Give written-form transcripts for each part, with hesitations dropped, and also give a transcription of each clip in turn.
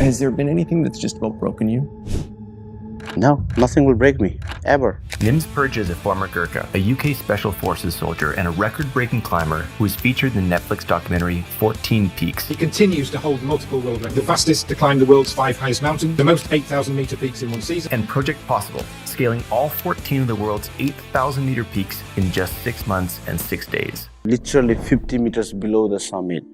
Has there been anything that's just about broken you? No, nothing will break me, ever. Purja is a former Gurkha, a UK Special Forces soldier, and a record-breaking climber who is featured in the Netflix documentary 14 Peaks. He continues to hold multiple world records. The fastest to climb the world's 5 highest mountains, the most 8,000-meter peaks in one season. And Project Possible, scaling all 14 of the world's 8,000-meter peaks in just 6 months and 6 days. Literally 50 meters below the summit,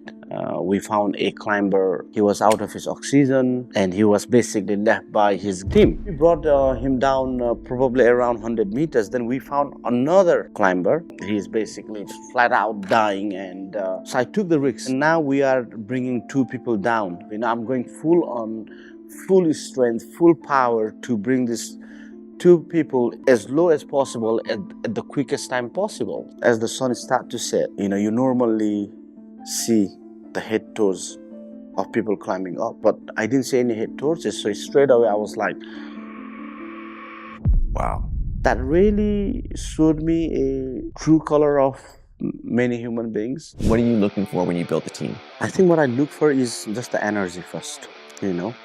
we found a climber. He was out of his oxygen and he was basically left by his team. We brought him down probably around 100 meters. Then we found another climber. He's basically flat out dying, and so I took the risk. And now we are bringing 2 people down. I'm going full on, full strength, full power to bring this 2 people as low as possible at the quickest time possible. As the sun starts to set, you normally see the head toes of people climbing up, but I didn't see any head torches, so straight away I was like, wow. That really showed me a true color of many human beings. What are you looking for when you build a team? I think what I look for is just the energy first.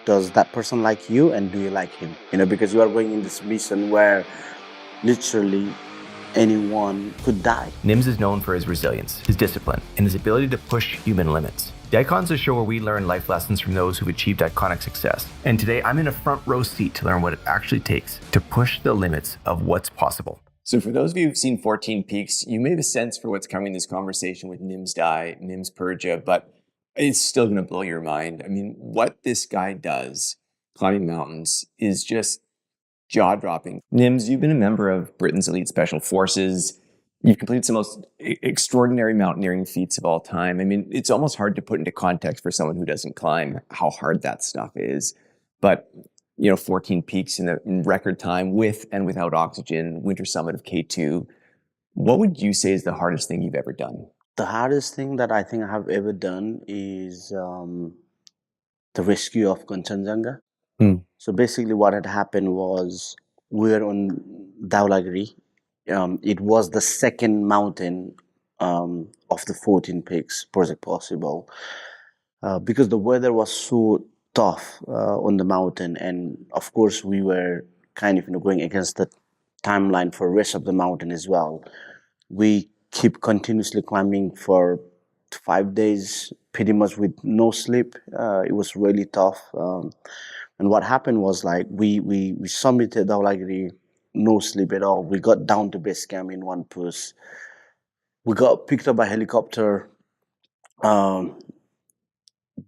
Does that person like you, and do you like him? Because you are going in this mission where literally anyone could die. Nims is known for his resilience, his discipline, and his ability to push human limits. The Icon's a show where we learn life lessons from those who've achieved iconic success. And today I'm in a front row seat to learn what it actually takes to push the limits of what's possible. So for those of you who've seen 14 Peaks, you may have a sense for what's coming in this conversation with Nimsdai, Purja, but it's still going to blow your mind. I mean, what this guy does climbing mountains is just jaw-dropping. Nims, you've been a member of Britain's elite special forces. You've completed some most extraordinary mountaineering feats of all time. I mean, it's almost hard to put into context for someone who doesn't climb how hard that stuff is. But, 14 Peaks in record time with and without oxygen, winter summit of K2. What would you say is the hardest thing you've ever done? The hardest thing that I think I have ever done is the rescue of Kanchenjunga. So basically what had happened was we were on Dhaulagiri. It was the second mountain of the 14 Peaks Project Possible, because the weather was so tough on the mountain, and of course we were kind of going against the timeline for rest of the mountain as well. We keep continuously climbing for 5 days, pretty much with no sleep. It was really tough. And what happened was, like, we summited Dhaulagiri, no sleep at all. We got down to base camp in one push. We got picked up by helicopter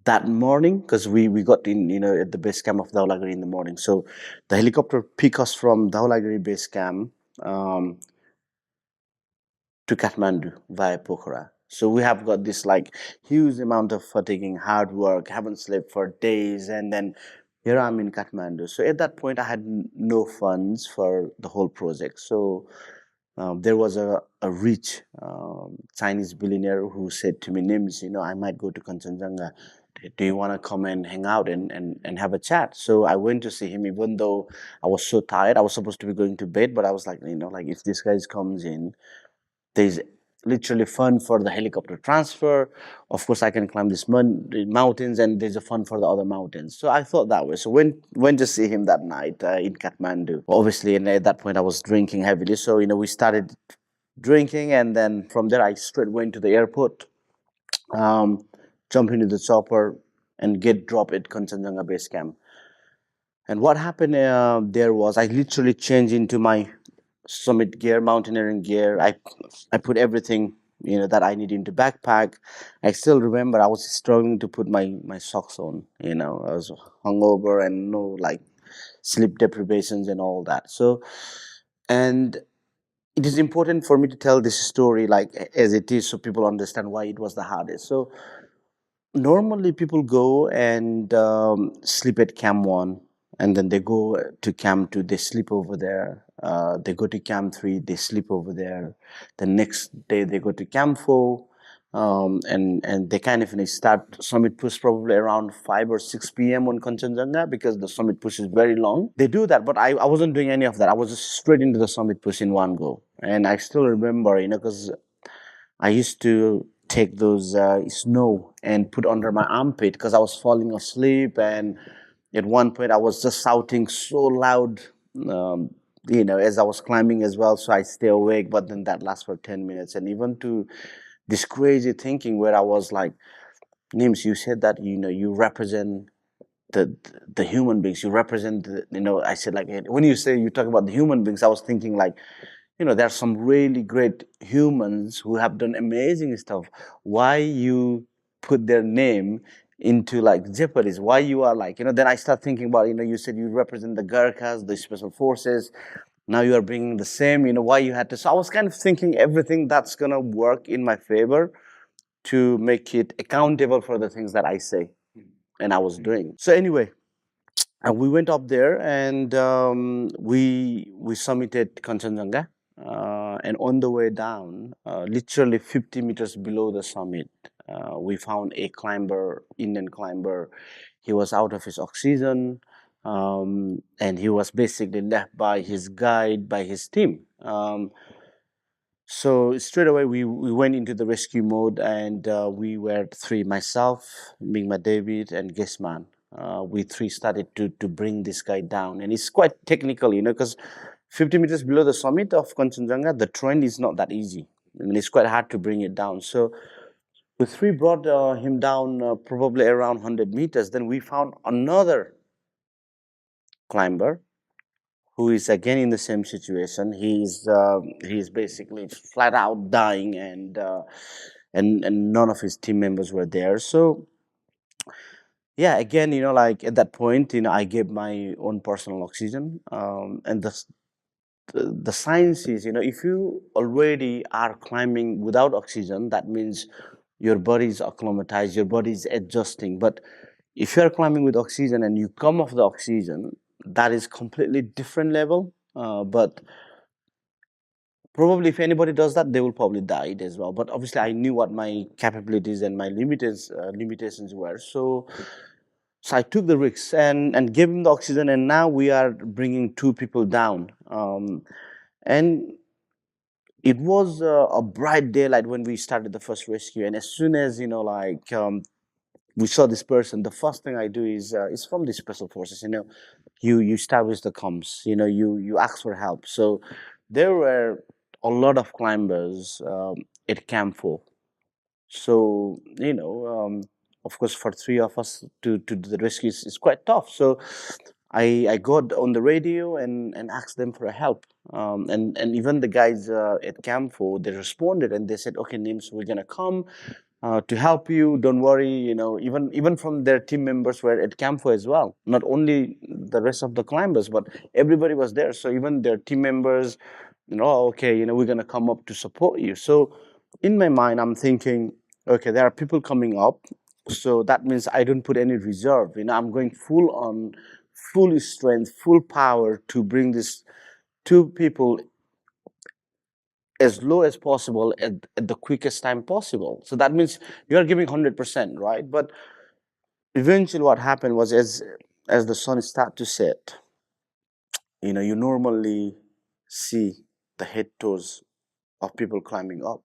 that morning, because we got in, at the base camp of Dhaulagiri in the morning. So the helicopter picked us from Dhaulagiri base camp to Kathmandu via Pokhara. So we have got this huge amount of fatiguing, hard work, haven't slept for days, and then here I'm in Kathmandu. So at that point, I had no funds for the whole project. So there was a rich Chinese billionaire who said to me, Nims, I might go to Kanchenjunga. Do you want to come and hang out and have a chat? So I went to see him, even though I was so tired. I was supposed to be going to bed, but I was like, if this guy comes in, there's literally fun for the helicopter transfer. Of course, I can climb these mountains, and there's a fun for the other mountains. So I thought that way. So went to see him that night in Kathmandu. Obviously, and at that point, I was drinking heavily. So, we started drinking, and then from there, I straight went to the airport, jump into the chopper, and get dropped at Kanchenjunga base camp. And what happened there was, I literally changed into my summit gear, mountaineering gear. I put everything that I need into backpack. I still remember I was struggling to put my socks on. I was hungover and no sleep deprivations and all that. So, and it is important for me to tell this story as it is, so people understand why it was the hardest. So normally people go and sleep at Camp 1, and then they go to Camp 2, they sleep over there. They go to Camp 3, they sleep over there. The next day they go to Camp 4, and they kind of start summit push probably around 5 or 6 p.m. on Kanchenjunga, because the summit push is very long. They do that, but I wasn't doing any of that. I was just straight into the summit push in one go. And I still remember, because I used to take those snow and put under my armpit because I was falling asleep, and At one point, I was just shouting so loud, um, as I was climbing as well. So I stay awake, but then that lasts for 10 minutes, and even to this crazy thinking where I was like, Nims, you said that you represent the human beings. You represent I said like when you say you talk about the human beings, I was thinking like there are some really great humans who have done amazing stuff. Why you put their name into like jeopardy? Why you are like then I start thinking about you said you represent the Gurkhas, the special forces. Now you are bringing the same. Why you had to. So I was kind of thinking everything that's gonna work in my favor to make it accountable for the things that I say and I was doing. So anyway, we went up there and we summited Kanchenjunga. And on the way down, literally 50 meters below the summit, we found a climber, Indian climber. He was out of his oxygen, and he was basically left by his guide, by his team. So straight away we went into the rescue mode, and we were three: myself, Mingma David, and Gisman. We three started to bring this guy down, and it's quite technical, because 50 meters below the summit of Kanchenjunga, the terrain is not that easy. I mean, it's quite hard to bring it down. So the three brought him down probably around 100 meters. Then we found another climber who is again in the same situation. He's basically flat out dying, and none of his team members were there. So yeah, again, like at that point, I gave my own personal oxygen, and the science is, if you already are climbing without oxygen, that means your body is acclimatized, your body is adjusting. But if you are climbing with oxygen and you come off the oxygen, that is completely different level. But probably if anybody does that, they will probably die as well. But obviously, I knew what my capabilities and my limitations were. So I took the risks and gave him the oxygen, and now we are bringing two people down. And it was a bright daylight when we started the first rescue, and as soon as we saw this person, the first thing I do is from the special forces. You establish the comms. You ask for help. So there were a lot of climbers at Camp 4. So of course, for three of us to do the rescue is quite tough. So I got on the radio and asked them for help. And even the guys at Camp 4, they responded and they said, okay, Nims, we're gonna come to help you. Don't worry. Even from their team members were at Camp 4 as well. Not only the rest of the climbers, but everybody was there. So even their team members, okay, we're gonna come up to support you. So in my mind, I'm thinking, okay, there are people coming up, so that means I don't put any reserve. I'm going full on, full strength, full power to bring these two people as low as possible at the quickest time possible. So that means you are giving 100%, right? But eventually, what happened was as the sun started to set, you normally see the head toes of people climbing up.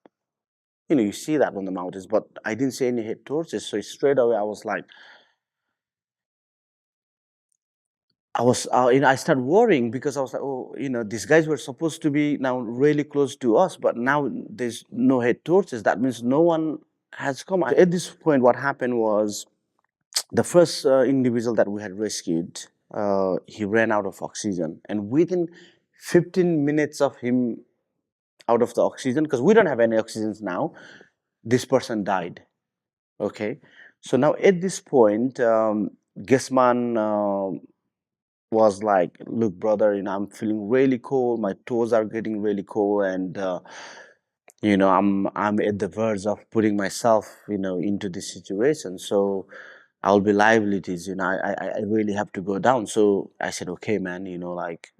You see that on the mountains, but I didn't see any head torches. So straight away, I was like, I started worrying because I was like, oh, these guys were supposed to be now really close to us, but now there's no head torches. That means no one has come. At this point, what happened was the first individual that we had rescued, he ran out of oxygen, and within 15 minutes of him out of the oxygen, because we don't have any oxygens now, this person died. Okay, so now at this point, Gisman was like, "Look, brother, I'm feeling really cold. My toes are getting really cold, and I'm at the verge of putting myself, into this situation. So I'll be liabilities. I really have to go down." So I said, "Okay, man, like."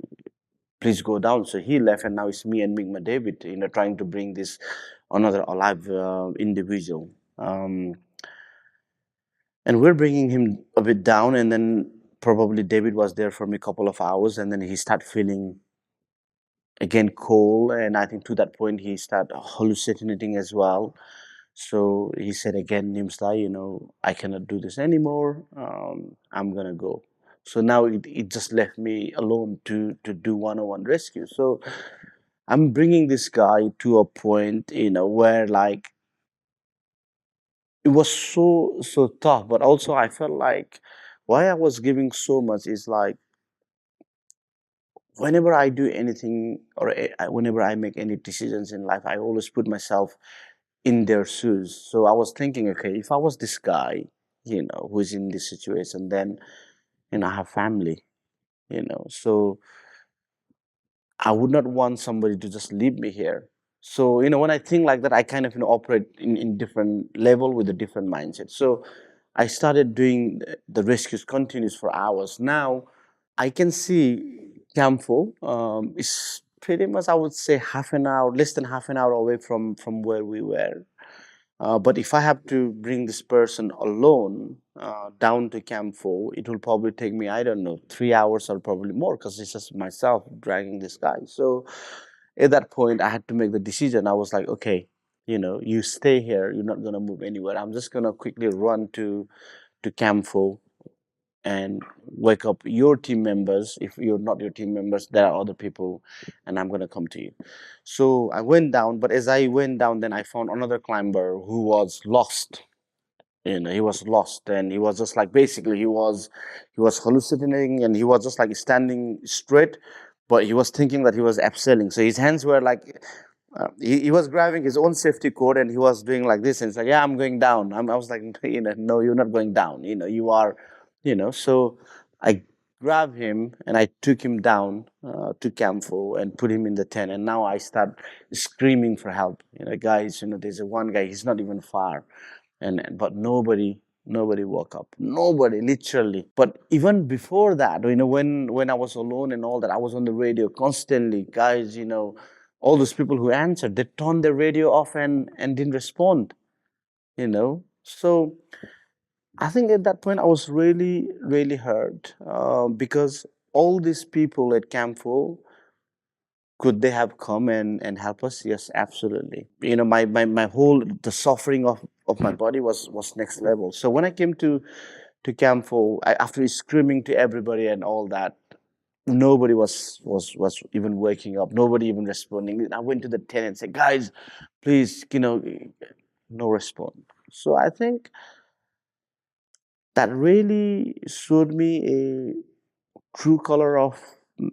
Please go down. So he left, and now it's me and Migma David, trying to bring this another alive individual. And we're bringing him a bit down, and then probably David was there for me a couple of hours, and then he started feeling again cold, and I think to that point he started hallucinating as well. So he said again, Nimsdai, I cannot do this anymore. I'm gonna go. So now it just left me alone to do one-on-one rescue. So I'm bringing this guy to a point, where like it was so tough, but also I felt like why I was giving so much is like whenever I do anything or whenever I make any decisions in life, I always put myself in their shoes. So I was thinking, okay, if I was this guy, who's in this situation, then I have family, so I would not want somebody to just leave me here. So, when I think like that, I kind of, operate in different level with a different mindset. So I started doing the rescues continuous for hours. Now I can see Campo is pretty much, I would say, half an hour, less than half an hour away from where we were. But if I have to bring this person alone down to Camp 4, it will probably take me, I don't know, 3 hours or probably more because it's just myself dragging this guy. So at that point, I had to make the decision. I was like, okay, you stay here. You're not going to move anywhere. I'm just going to quickly run to Camp 4 and wake up your team members. If you're not your team members, there are other people, and I'm going to come to you. So I went down, but as I went down, then I found another climber who was lost. He was lost, and he was just like, basically he was hallucinating, and he was just like standing straight, but he was thinking that he was abseiling. So his hands were like, he was grabbing his own safety cord, and he was doing like this, and it's like, yeah, I'm going down. I was like, no, you're not going down. You are, So I grabbed him and I took him down to Camfo and put him in the tent. And now I start screaming for help. Guys, there's one guy. He's not even far, but nobody woke up. Nobody, literally. But even before that, when I was alone and all that, I was on the radio constantly. Guys, all those people who answered, they turned their radio off and didn't respond. So I think at that point I was really, really hurt because all these people at Camp 4, could they have come and help us? Yes, absolutely. My whole, the suffering of my body was next level. So when I came to Camp 4, after screaming to everybody and all that, nobody was even waking up. Nobody even responding. I went to the tent and said, guys, please, no response. So I think that really showed me a true color of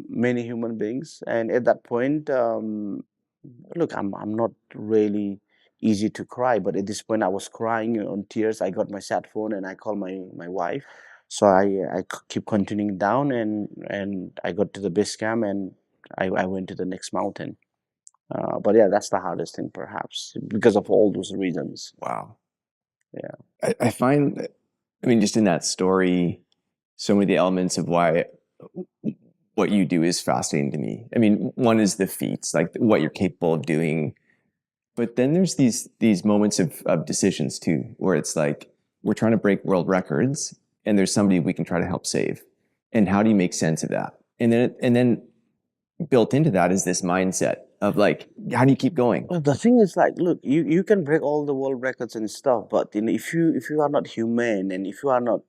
many human beings. And at that point, look, I'm not really easy to cry, but at this point I was crying on tears. I got my sat phone and I called my wife. So I keep continuing down, and I got to the base camp, and I went to the next mountain. But yeah, that's the hardest thing, perhaps, because of all those reasons. Wow. Yeah. I find that, just in that story, so many of the elements of why what you do is fascinating to me. One is the feats, like what you're capable of doing. But then there's these moments of decisions too, where it's like, we're trying to break world records and there's somebody we can try to help save. And how do you make sense of that? And then built into that is this mindset of like, how do you keep going? Well, the thing is, like, look, you can break all the world records and stuff, but if you are not humane and if you are not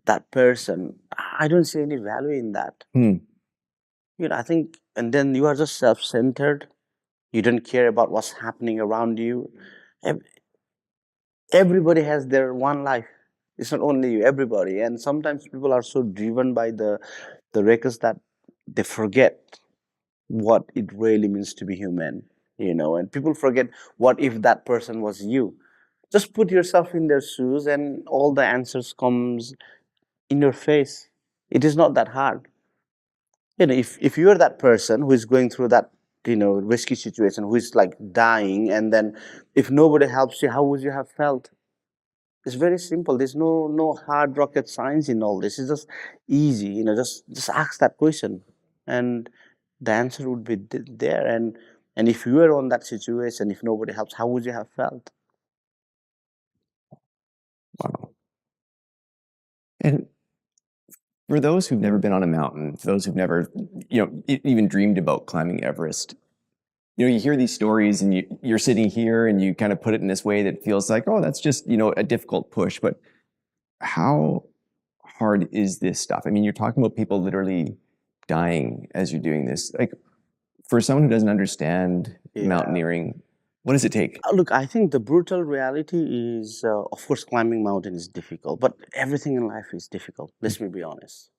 that person, I don't see any value in that. I think, and then you are just self-centered. You don't care about what's happening around you. Everybody has their one life. It's not only you, everybody. And sometimes people are so driven by the records that they forget what it really means to be human, and people forget, what if that person was you? Just put yourself in their shoes and all the answers comes in your face. It is not that hard. If you're that person who is going through that, risky situation, who is like dying, and then if nobody helps you, how would you have felt? It's very simple. There's no hard rocket science in all this. It's just easy, just ask that question, and the answer would be there. And if you were on that situation, if nobody helps, how would you have felt? Wow. And for those who've never been on a mountain, for those who've never, even dreamed about climbing Everest, you hear these stories and you're sitting here and you kind of put it in this way that feels like, oh, that's just, a difficult push. But how hard is this stuff? I mean, you're talking about people literally dying as you're doing this. Like, for someone who doesn't understand Yeah. mountaineering, what does it take? Look, I think the brutal reality is, of course, climbing mountain is difficult, but everything in life is difficult. Let's me be honest.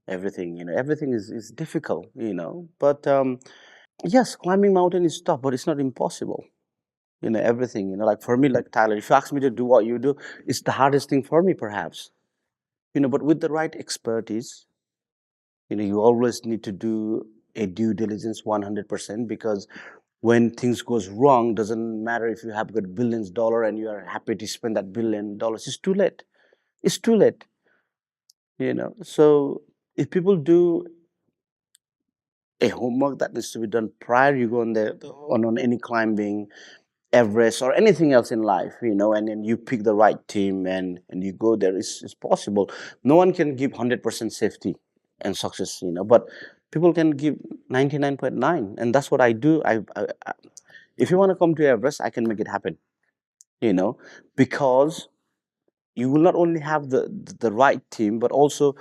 Everything, everything is difficult, But yes, climbing mountain is tough, but it's not impossible. Everything, like for me, like Tyler, if you ask me to do what you do, it's the hardest thing for me, perhaps. But with the right expertise, you always need to do a due diligence 100%, because when things goes wrong, doesn't matter if you have got billions dollar and you are happy to spend that $1 billion, it's too late. It's too late. So if people do a homework that needs to be done prior you go on on any climbing, Everest or anything else in life, and then you pick the right team and you go there, it's possible. No one can give 100% safety and success, but people can give 99.9, and that's what I do. If you want to come to Everest, I can make it happen, because you will not only have the right team, but also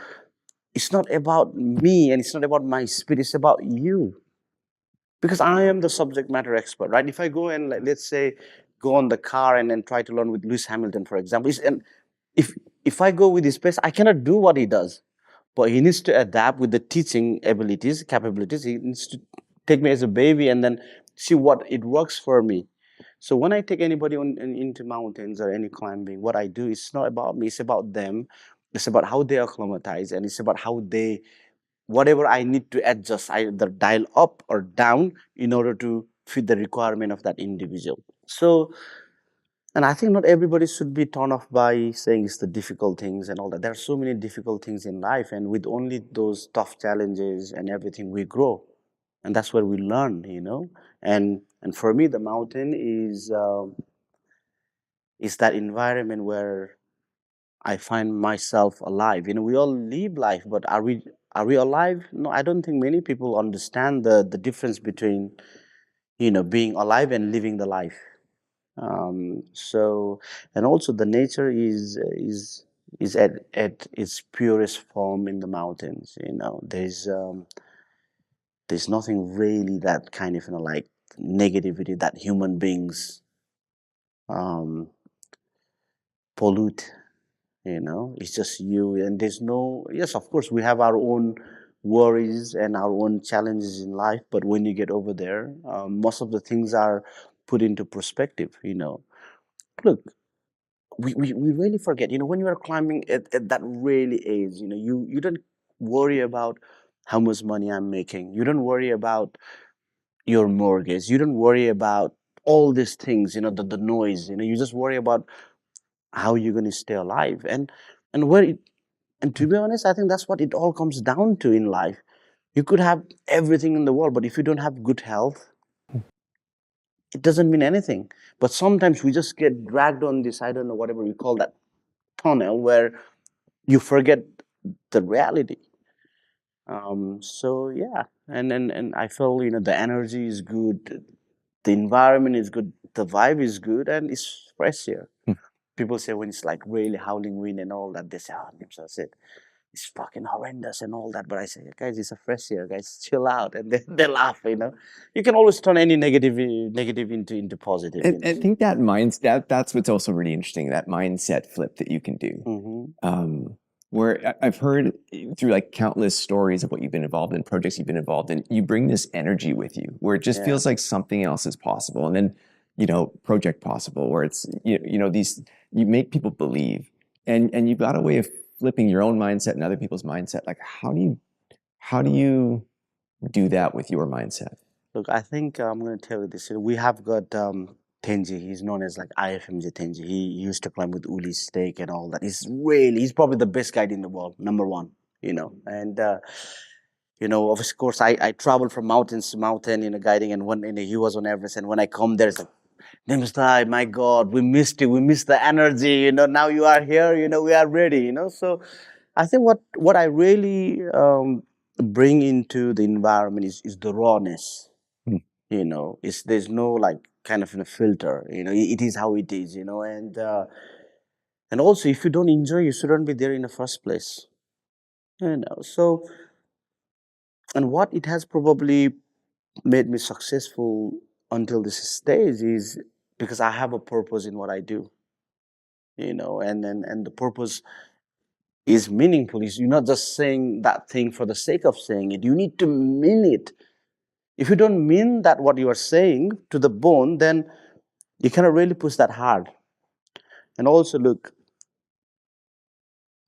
it's not about me and it's not about my speed, it's about you. Because I am the subject matter expert, right? If I go and let's say go on the car and then try to learn with Lewis Hamilton, for example, and if I go with his pace, I cannot do what he does. But he needs to adapt with the teaching abilities, capabilities. He needs to take me as a baby and then see what it works for me. So when I take anybody into mountains or any climbing, what I do is not about me, it's about them. It's about how they acclimatize, and it's about how they, whatever I need to adjust, either dial up or down in order to fit the requirement of that individual. So, and I think not everybody should be torn off by saying it's the difficult things and all that. There are so many difficult things in life, and with only those tough challenges and everything, we grow, and that's where we learn, And for me, the mountain is that environment where I find myself alive. We all live life, but are we alive? No, I don't think many people understand the difference between being alive and living the life. So, and also the nature is at its purest form in the mountains. There's nothing really that kind of like negativity that human beings um, pollute. It's just you, and there's no, yes, of course we have our own worries and our own challenges in life, but when you get over there, most of the things are put into perspective. Look, we really forget, when you are climbing at that really age, you don't worry about how much money I'm making, you don't worry about your mortgage, you don't worry about all these things, the noise, you just worry about how you're going to stay alive, and where it, and to be honest, I think that's what it all comes down to in life. You could have everything in the world, but if you don't have good health, it doesn't mean anything. But sometimes we just get dragged on this, I don't know, whatever you call that, tunnel, where you forget the reality. So yeah, and I feel, the energy is good, the environment is good, the vibe is good, and it's fresh here. People say when it's like really howling wind and all that, they say, "Oh, Nimsa, it's fucking horrendous and all that." But I say, guys, it's a fresh air, guys, chill out, and they laugh. You can always turn any negative into positive. And I think that that's what's also really interesting, that mindset flip that you can do. Mm-hmm. Where I've heard through like countless stories of what you've been involved in, projects you've been involved in, you bring this energy with you where it just feels like something else is possible. And then, Project Possible, where it's, you make people believe, and you've got a way of flipping your own mindset and other people's mindset. Like, how do you do that with your mindset? Look, I think I'm going to tell you this. We have got Tenji. He's known as like IFMJ Tenji. He used to climb with Uli Stake and all that. He's probably the best guide in the world, number one. And of course, I travel from mountains to mountain, guiding, and when he was on Everest, and when I come there, it's like, Nimsdai, my God, we missed you. We missed the energy. Now you are here. We are ready. So I think what I really bring into the environment is the rawness. There's no like kind of filter. It is how it is. And also if you don't enjoy, you shouldn't be there in the first place. So, and what it has probably made me successful until this stage is because I have a purpose in what I do. And the purpose is meaningful. Is you're not just saying that thing for the sake of saying it. You need to mean it. If you don't mean that what you are saying to the bone, then you cannot really push that hard. And also, look,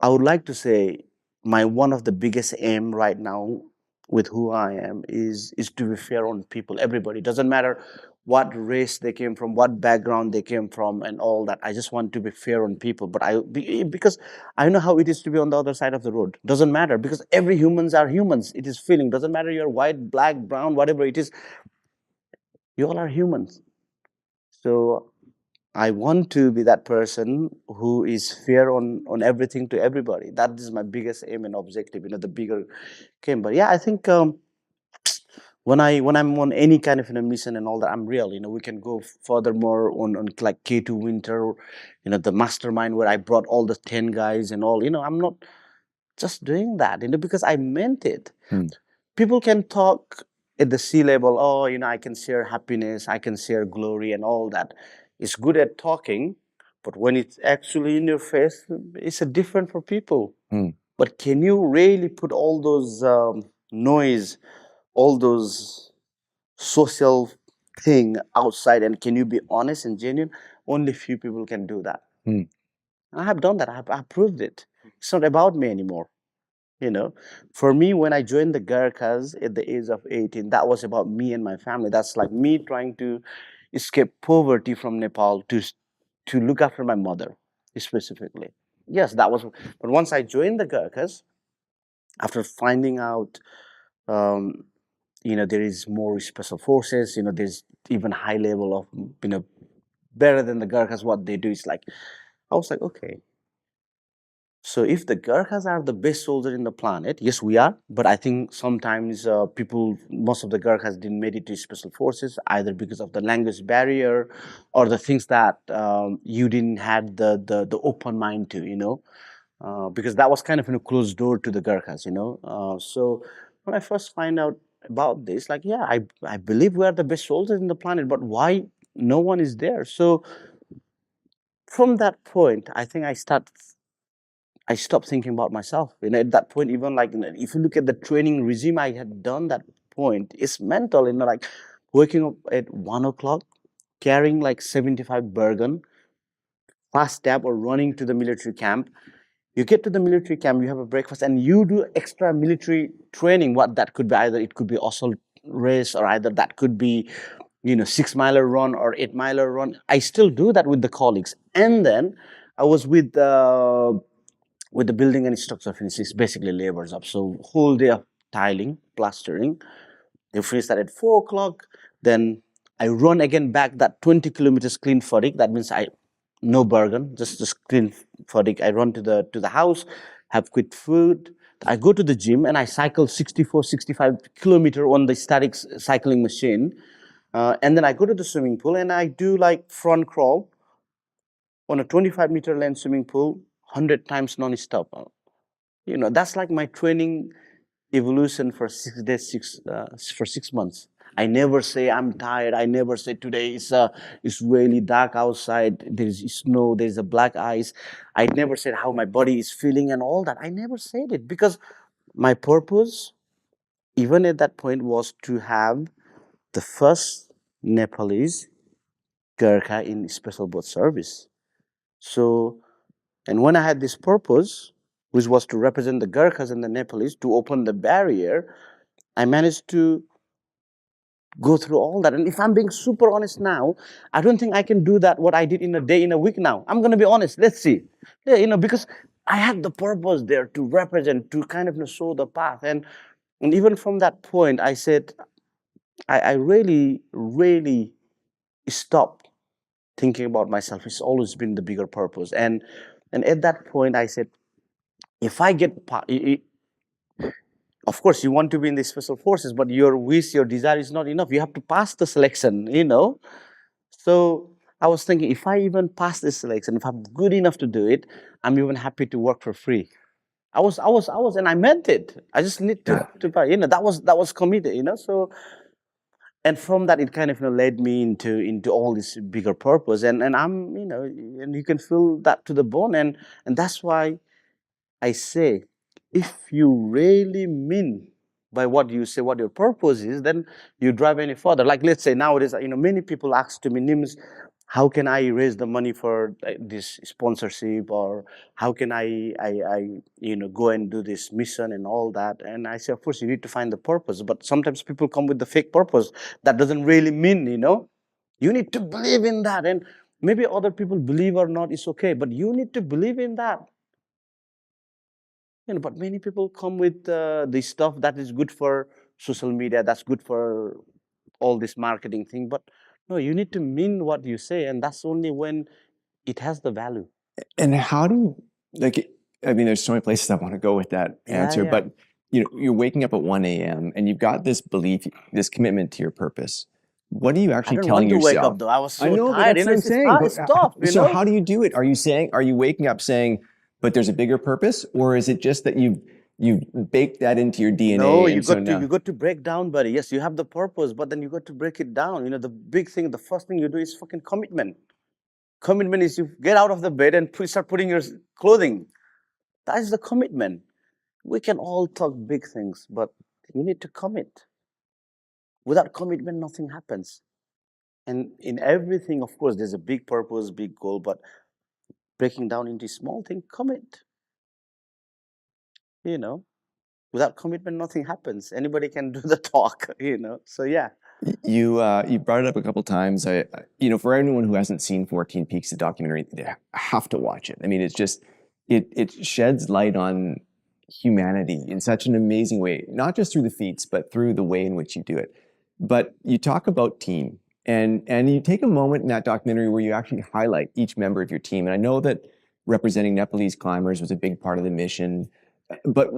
I would like to say my one of the biggest aim right now with who I am is to be fair on people, everybody. Doesn't matter what race they came from, what background they came from, and all that. I just want to be fair on people. But because I know how it is to be on the other side of the road. Doesn't matter because every humans are humans. It is feeling. Doesn't matter you're white, black, brown, whatever it is. You all are humans. So I want to be that person who is fair on everything to everybody. That is my biggest aim and objective. The bigger game. But yeah, I think when I'm on any kind of mission and all that, I'm real. We can go furthermore on like K2 Winter, the mastermind where I brought all the 10 guys and all. I'm not just doing that. Because I meant it. People can talk at the sea level. Oh, I can share happiness, I can share glory and all that. It's good at talking, but when it's actually in your face, it's a different for people. But can you really put all those noise, all those social thing outside, and can you be honest and genuine? Only few people can do that. I have done that. I've proved it. It's not about me anymore. For me, when I joined the Gurkhas at the age of 18, that was about me and my family. That's like me trying to escape poverty from Nepal to look after my mother specifically. Yes, that was. But once I joined the Gurkhas, after finding out, um, there is more special forces. There's even high level of, better than the Gurkhas. What they do is like, I was like, okay. So if the Gurkhas are the best soldier in the planet, yes, we are. But I think sometimes most of the Gurkhas didn't make it to special forces either because of the language barrier or the things that you didn't have the open mind to, because that was kind of closed door to the Gurkhas, So when I first find out about this, like, yeah, I believe we are the best soldiers in the planet, but why no one is there? So from that point, I think I stopped thinking about myself. At that point, even like, if you look at the training regime I had done that point, it's mental, like waking up at 1 o'clock, carrying like 75 Bergen, fast step or running to the military camp. You get to the military camp, you have a breakfast, and you do extra military training. What that could be, either it could be assault race, or either that could be, 6 miler run or 8 miler run. I still do that with the colleagues. And then I was with the building and structure finishing, it's basically labor's up. So whole day of tiling, plastering. They finish that at 4 o'clock. Then I run again back that 20 kilometers clean fatigue. That means no burden, just clean fatigue. I run to the house, have quick food. I go to the gym and I cycle 64, 65 kilometer on the static cycling machine. And then I go to the swimming pool and I do like front crawl on a 25-meter length swimming pool, 100 times non-stop. That's like my training evolution for 6 days, for 6 months. I never say I'm tired. I never say today it's really dark outside. There's snow. There's a black ice. I never said how my body is feeling and all that. I never said it because my purpose, even at that point, was to have the first Nepalese Gurkha in special boat service. So, and when I had this purpose, which was to represent the Gurkhas and the Nepalese, to open the barrier, I managed to go through all that. And if I'm being super honest now, I don't think I can do that what I did in a day, in a week now. I'm going to be honest. Let's see. Yeah, because I had the purpose there to represent, to kind of show the path. And even from that point, I said, I really, really stopped thinking about myself. It's always been the bigger purpose. And at that point, I said, if I get, of course, you want to be in the special forces, but your wish, your desire is not enough. You have to pass the selection. So I was thinking, if I even pass this selection, if I'm good enough to do it, I'm even happy to work for free. and I meant it. I just need Yeah. to that was committed, So, and from that, it kind of led me into all this bigger purpose, and I'm, and you can feel that to the bone, and that's why I say, if you really mean by what you say, what your purpose is, then you drive any further. Like, let's say nowadays, many people ask to me, Nims, how can I raise the money for this sponsorship, or how can I go and do this mission and all that? And I say, of course, you need to find the purpose. But sometimes people come with the fake purpose that doesn't really mean, You need to believe in that, and maybe other people believe or not, it's okay. But you need to believe in that. But many people come with the stuff that is good for social media, that's good for all this marketing thing. But no, you need to mean what you say, and that's only when it has the value. And how do you, like, I mean, there's so many places I want to go with that answer, Yeah. but you're waking up at 1 a.m. and you've got this belief, this commitment to your purpose. What are you I actually don't telling want to wake yourself? up though. I was I so know, but tired. that's what I'm It's saying. hard. But It's tough. so how do you do it? Are you waking up saying, but there's a bigger purpose, or is it just that you've baked that into your DNA? No, and so now you got to break down, buddy. Yes, you have the purpose, but then you got to break it down. The big thing, the first thing you do is fucking commitment. Commitment is you get out of the bed and start putting your clothing. That is the commitment. We can all talk big things, but you need to commit. Without commitment, nothing happens. And in everything, of course, there's a big purpose, big goal, but breaking down into small thing, commit. You know, Without commitment, nothing happens. Anybody can do the talk. So yeah. you brought it up a couple times. For anyone who hasn't seen 14 Peaks, the documentary, they have to watch it. I mean, it's just it sheds light on humanity in such an amazing way, not just through the feats, but through the way in which you do it. But you talk about team, and you take a moment in that documentary where you actually highlight each member of your team. And I know that representing Nepalese climbers was a big part of the mission. But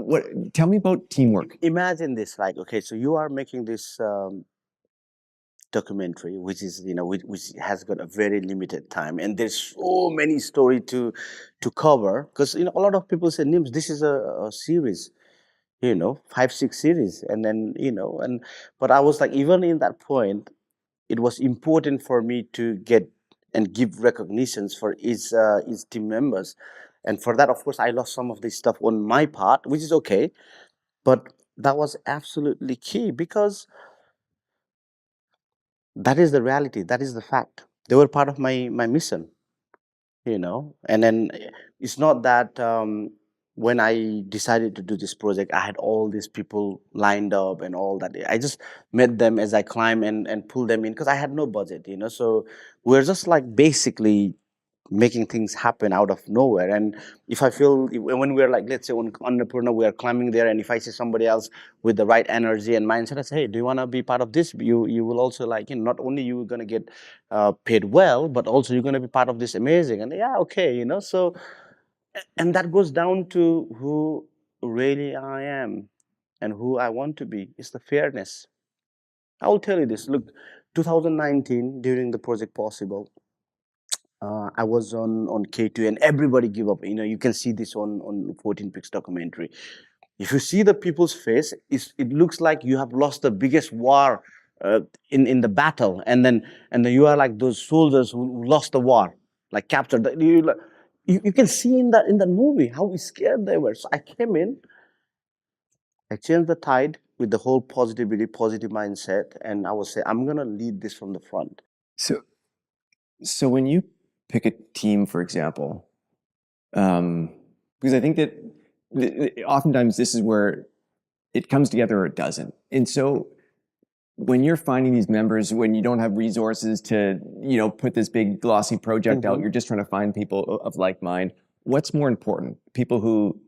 tell me about teamwork. Imagine this, like, okay, so you are making this documentary, which is, which has got a very limited time, and there's so many story to cover, because a lot of people say, Nims, this is a series, 5, 6 series, and then but I was like, even in that point, it was important for me to get and give recognitions for each team members, and for that, of course, I lost some of this stuff on my part, which is okay, but that was absolutely key, because that is the reality, that is the fact. They were part of my mission, and then it's not that when I decided to do this project, I had all these people lined up and all that. I just met them as I climb and pull them in, because I had no budget, so we're just like basically making things happen out of nowhere. And if I feel, when we're like, let's say on Annapurna, we are climbing there, and if I see somebody else with the right energy and mindset, I say, hey, do you want to be part of this? You will also, like, not only you're going to get paid well, but also you're going to be part of this amazing. And yeah, okay, so, and that goes down to who really I am and who I want to be. It's the fairness. I will tell you this. Look, 2019, during the Project Possible, I was on K2, and everybody give up. You can see this on 14 Pics documentary. If you see the people's face, it looks like you have lost the biggest war in the battle, and then you are like those soldiers who lost the war, like captured. You can see in that movie how scared they were. So I came in, I changed the tide with the whole positivity, positive mindset, and I will say, I'm gonna lead this from the front. So when you pick a team, for example, because I think that oftentimes this is where it comes together or it doesn't. And so when you're finding these members, when you don't have resources to, put this big glossy project out, you're just trying to find people of like mind. What's more important? People who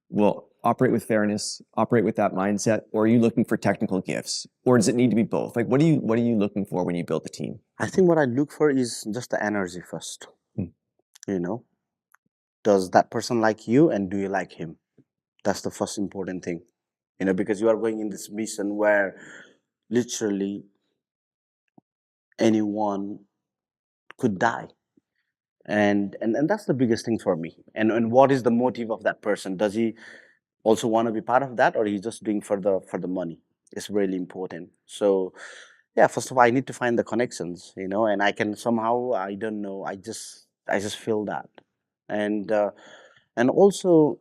will operate with fairness, operate with that mindset, or are you looking for technical gifts? Or does it need to be both? Like, what are you looking for when you build a team? I think what I look for is just the energy first. You know, does that person like you, and do you like him? That's the first important thing. Because you are going in this mission where literally anyone could die. And that's the biggest thing for me. And what is the motive of that person? Does he also want to be part of that, or he's just doing for the money. It's really important. So yeah, first of all, I need to find the connections, and I can somehow, I don't know, I just feel that. And also,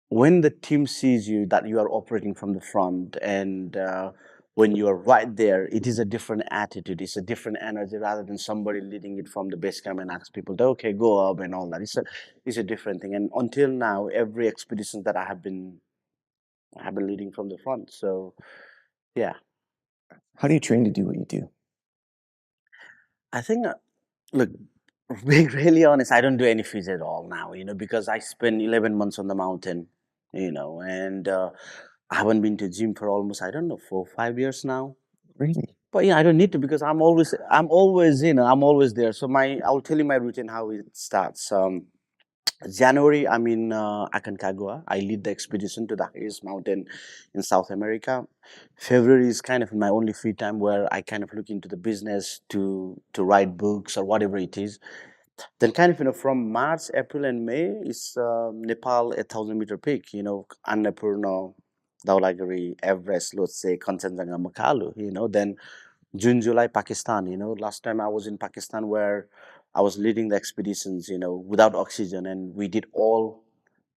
when the team sees you that you are operating from the front, and when you are right there, it is a different attitude, it's a different energy, rather than somebody leading it from the base camp and ask people to, okay, go up and all that. It's a different thing. And until now, every expedition that I have been leading from the front. So yeah, How do you train to do what you do? I think, look, being really honest, I don't do any fees at all now, because I spent 11 months on the mountain, and I haven't been to gym for almost, I don't know, 4 or 5 years now. Really? But I don't need to, because I'm always there. So I'll tell you my routine, how it starts. January, I'm in Aconcagua. I lead the expedition to the highest mountain in South America. February is kind of my only free time, where I kind of look into the business to write books or whatever it is. Then kind of, from March, April, and May is Nepal, 1,000-meter peak, Annapurna, Dhaulagiri, Everest, let's say Kanchenjunga, Makalu, Then June, July, Pakistan, last time I was in Pakistan, where I was leading the expeditions, without oxygen, and we did all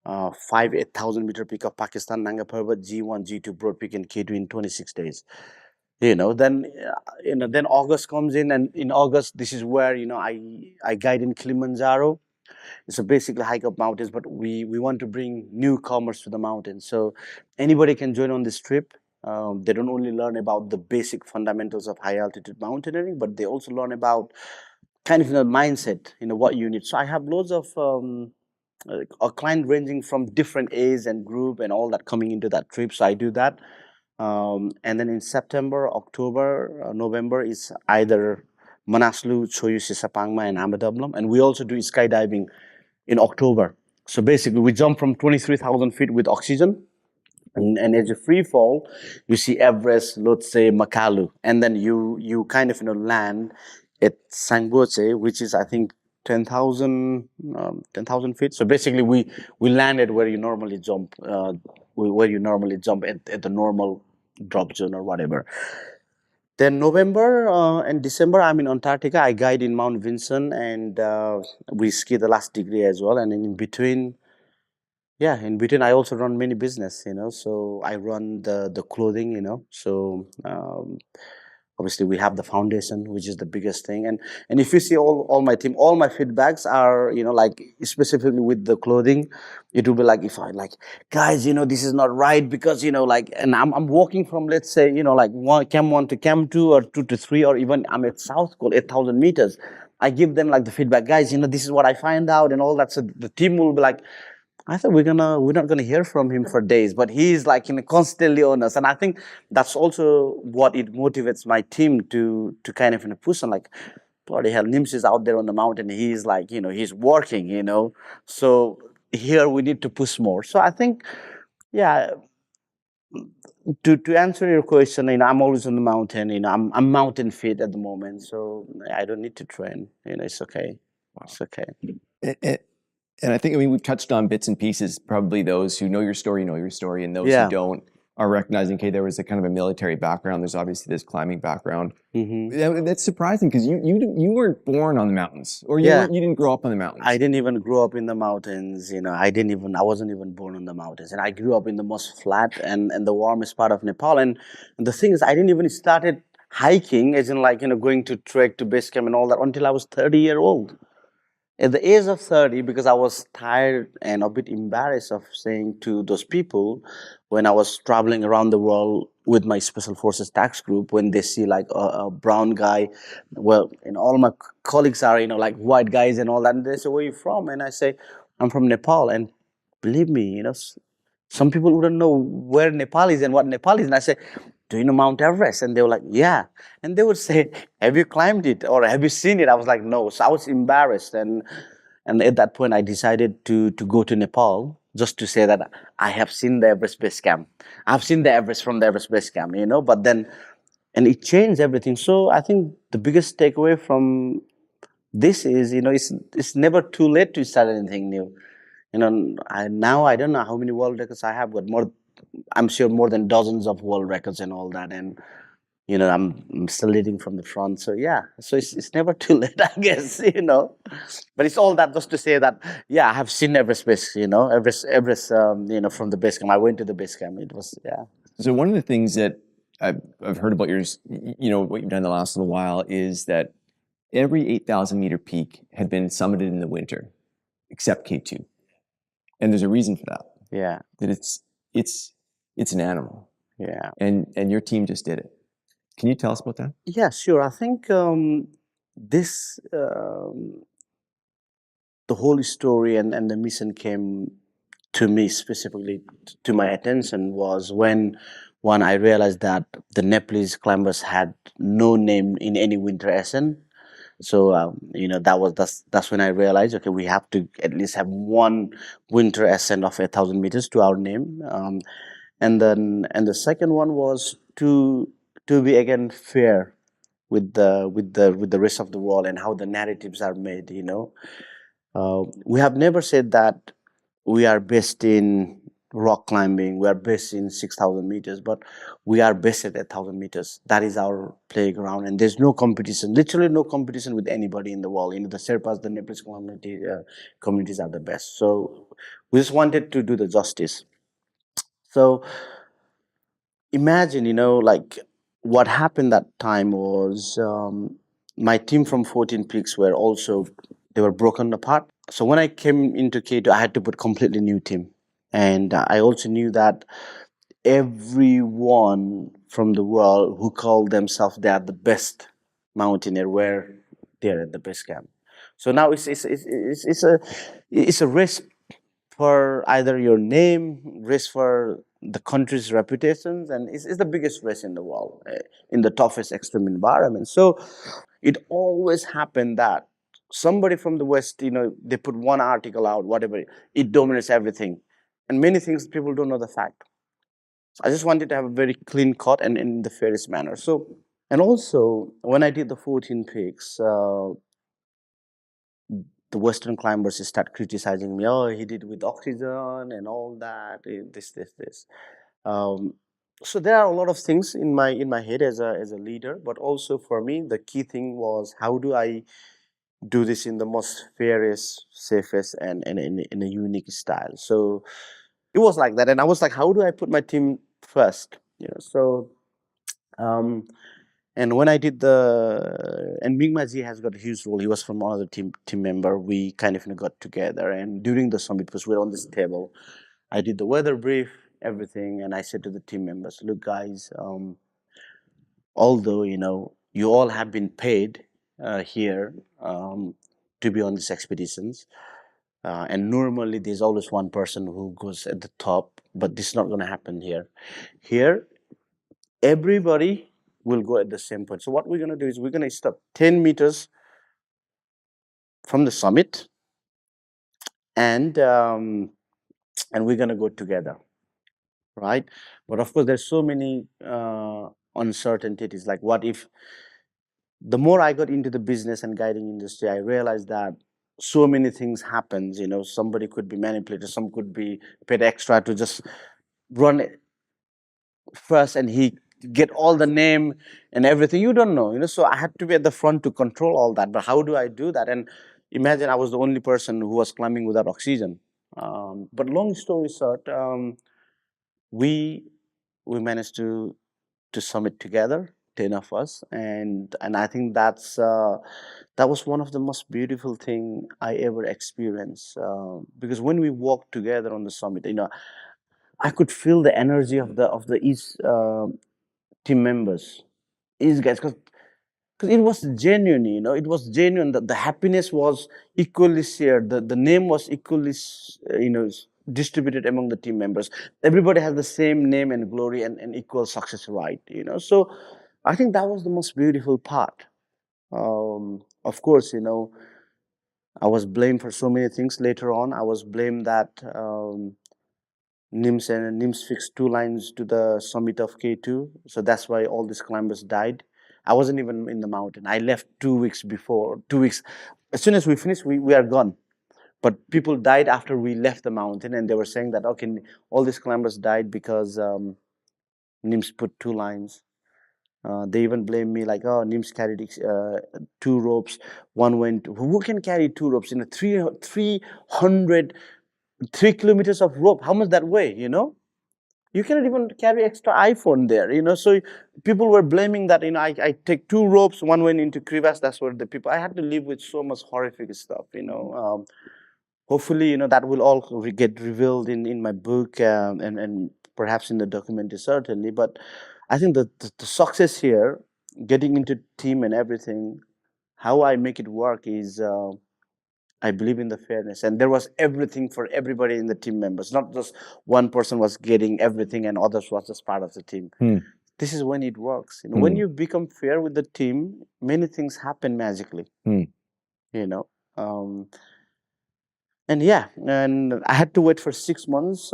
8,000-meter peak of Pakistan, Nanga Parbat, G1, G2, Broad Peak, and K2 in 26 days. Then August comes in, and in August, this is where, I guide in Kilimanjaro. It's a basically hike up mountains, but we want to bring newcomers to the mountains. So anybody can join on this trip. They don't only learn about the basic fundamentals of high altitude mountaineering, but they also learn about kind of, mindset, what you need. So I have loads of a client ranging from different age and group and all that coming into that trip. So I do that. And then in September, October, November is either Manaslu, Choyu, Sisapangma, and Amadablam. And we also do skydiving in October. So basically, we jump from 23,000 feet with oxygen. And as a free fall, you see Everest, let's say Makalu. And then you kind of, land at Sangboche, which is, I think, 10,000 feet. So basically, we landed where you normally jump, at the normal drop zone or whatever. Then November and December, I'm in Antarctica. I guide in Mount Vinson, and we ski the last degree as well. And in between, I also run many business. So I run the clothing. So obviously, we have the foundation, which is the biggest thing. And if you see all my team, all my feedbacks are, like, specifically with the clothing, it will be like, if I like, guys, this is not right, because, like, and I'm walking from, let's say, like Cam 1 to Cam 2, or 2 to 3, or even I'm at South Col, 8,000 meters. I give them like the feedback, guys, this is what I find out and all that. So the team will be like, I thought we're not gonna hear from him for days, but he's like, constantly on us. And I think that's also what it motivates my team to kind of, push on, like, bloody hell, Nims is out there on the mountain. He's like, he's working, So here we need to push more. So I think, yeah, to answer your question, I'm always on the mountain. I'm mountain fit at the moment, so I don't need to train. It's okay. Wow. It's okay. And I think, we've touched on bits and pieces. Probably those who know your story, and those Yeah. who don't are recognizing, okay, there was a kind of a military background. There's obviously this climbing background. That's surprising, because you weren't born on the mountains, or you didn't grow up on the mountains. I didn't even grow up in the mountains. I wasn't even born on the mountains, and I grew up in the most flat and the warmest part of Nepal. And the thing is, I didn't even started hiking, as in, like, going to trek to base camp and all that, until I was 30 years old. At the age of 30, because I was tired and a bit embarrassed of saying to those people, when I was traveling around the world with my Special Forces tax group, when they see like a brown guy, well, and all my colleagues are, like white guys and all that, and they say, where are you from? And I say, I'm from Nepal. And believe me, some people wouldn't know where Nepal is and what Nepal is. And I say, do you know Mount Everest? And they were like, yeah. And they would say, have you climbed it, or have you seen it? I was like, no. So I was embarrassed. And at that point, I decided to go to Nepal, just to say that I have seen the Everest Base Camp. I've seen the Everest from the Everest Base Camp, But then, and it changed everything. So I think the biggest takeaway from this is, it's never too late to start anything new. I don't know how many world records I have, but I'm sure more than dozens of world records and all that. And I'm still leading from the front. So yeah, so it's never too late, I guess. But it's all that just to say that yeah, I have seen Everest base. Everest. From the base camp, I went to the base camp. It was yeah. So one of the things that I've heard about yours, what you've done the last little while, is that every 8,000-meter peak had been summited in the winter, except K2, and there's a reason for that. Yeah. That it's an animal. Yeah. And your team just did it. Can you tell us about that? Yeah, sure. I think this the whole story and the mission came to me specifically to my attention was when one I realized that the Nepalese climbers had no name in any winter ascent. So that's when I realized, okay, we have to at least have one winter ascent of 1,000 meters to our name. And the second one was to be again fair with the rest of the world and how the narratives are made. We have never said that we are best in rock climbing, we are best in 6,000 meters, but we are best at 1,000 meters. That is our playground, and there's no competition, literally no competition with anybody in the world. The Sherpas, the Nepalese communities are the best. So we just wanted to do the justice. So imagine, like what happened that time was my team from 14 Peaks they were broken apart. So when I came into K2, I had to put completely new team. And I also knew that everyone from the world who called themselves they are the best mountaineer were there at the base camp. So now it's a race for either your name, race for the country's reputations, and it's the biggest race in the world, in the toughest extreme environment. So it always happened that somebody from the West, they put one article out, whatever, it dominates everything. And many things people don't know the fact. So I just wanted to have a very clean cut and in the fairest manner. So, and also when I did the 14 peaks, the Western climbers start criticizing me. Oh, he did with oxygen and all that. This. Um, so there are a lot of things in my head as a leader, but also for me the key thing was how do I do this in the most fairest, safest, and in a unique style. So it was like that, and I was like, how do I put my team first? So. And when I did and Mingmaji has got a huge role. He was from another team member. We kind of got together, and during the summit, because we're on this table, I did the weather brief, everything, and I said to the team members, "Look, guys, although you all have been paid here to be on these expeditions, and normally there's always one person who goes at the top, but this is not going to happen here. Here, everybody will go at the same point. So what we're going to do is we're going to start 10 meters from the summit, and we're going to go together, right? But of course, there's so many uncertainties. Like, what if the more I got into the business and guiding industry, I realized that so many things happens. Somebody could be manipulated, some could be paid extra to just run it first, and he get all the name and everything. You don't know. So I had to be at the front to control all that. But how do I do that? And imagine I was the only person who was climbing without oxygen. But long story short, we managed to summit together, 10 of us, and I think that was one of the most beautiful thing I ever experienced, because when we walked together on the summit, I could feel the energy of the each team members, each guys, because it was genuine. It was genuine. That the happiness was equally shared. The name was equally distributed among the team members. Everybody has the same name and glory and equal success, right? So I think that was the most beautiful part. Of course, I was blamed for so many things later on. I was blamed that NIMS fixed 2 lines to the summit of K2, so that's why all these climbers died. I wasn't even in the mountain. I left 2 weeks before. 2 weeks. As soon as we finished, we are gone. But people died after we left the mountain, and they were saying that okay, all these climbers died because Nims put 2 lines. They even blame me like, oh, Nims carried 2 ropes. One went. Who can carry 2 ropes in a 300 3 kilometers of rope? How much that weigh? You cannot even carry extra iPhone there. So people were blaming that. I take 2 ropes. One went into crevasse. That's where the people. I had to live with so much horrific stuff. Hopefully, that will all get revealed in my book, and perhaps in the documentary, certainly. But I think the success here, getting into team and everything, how I make it work is I believe in the fairness, and there was everything for everybody in the team members. Not just one person was getting everything and others was just part of the team. This is when it works. When you become fair with the team, many things happen magically. And yeah, and I had to wait for 6 months.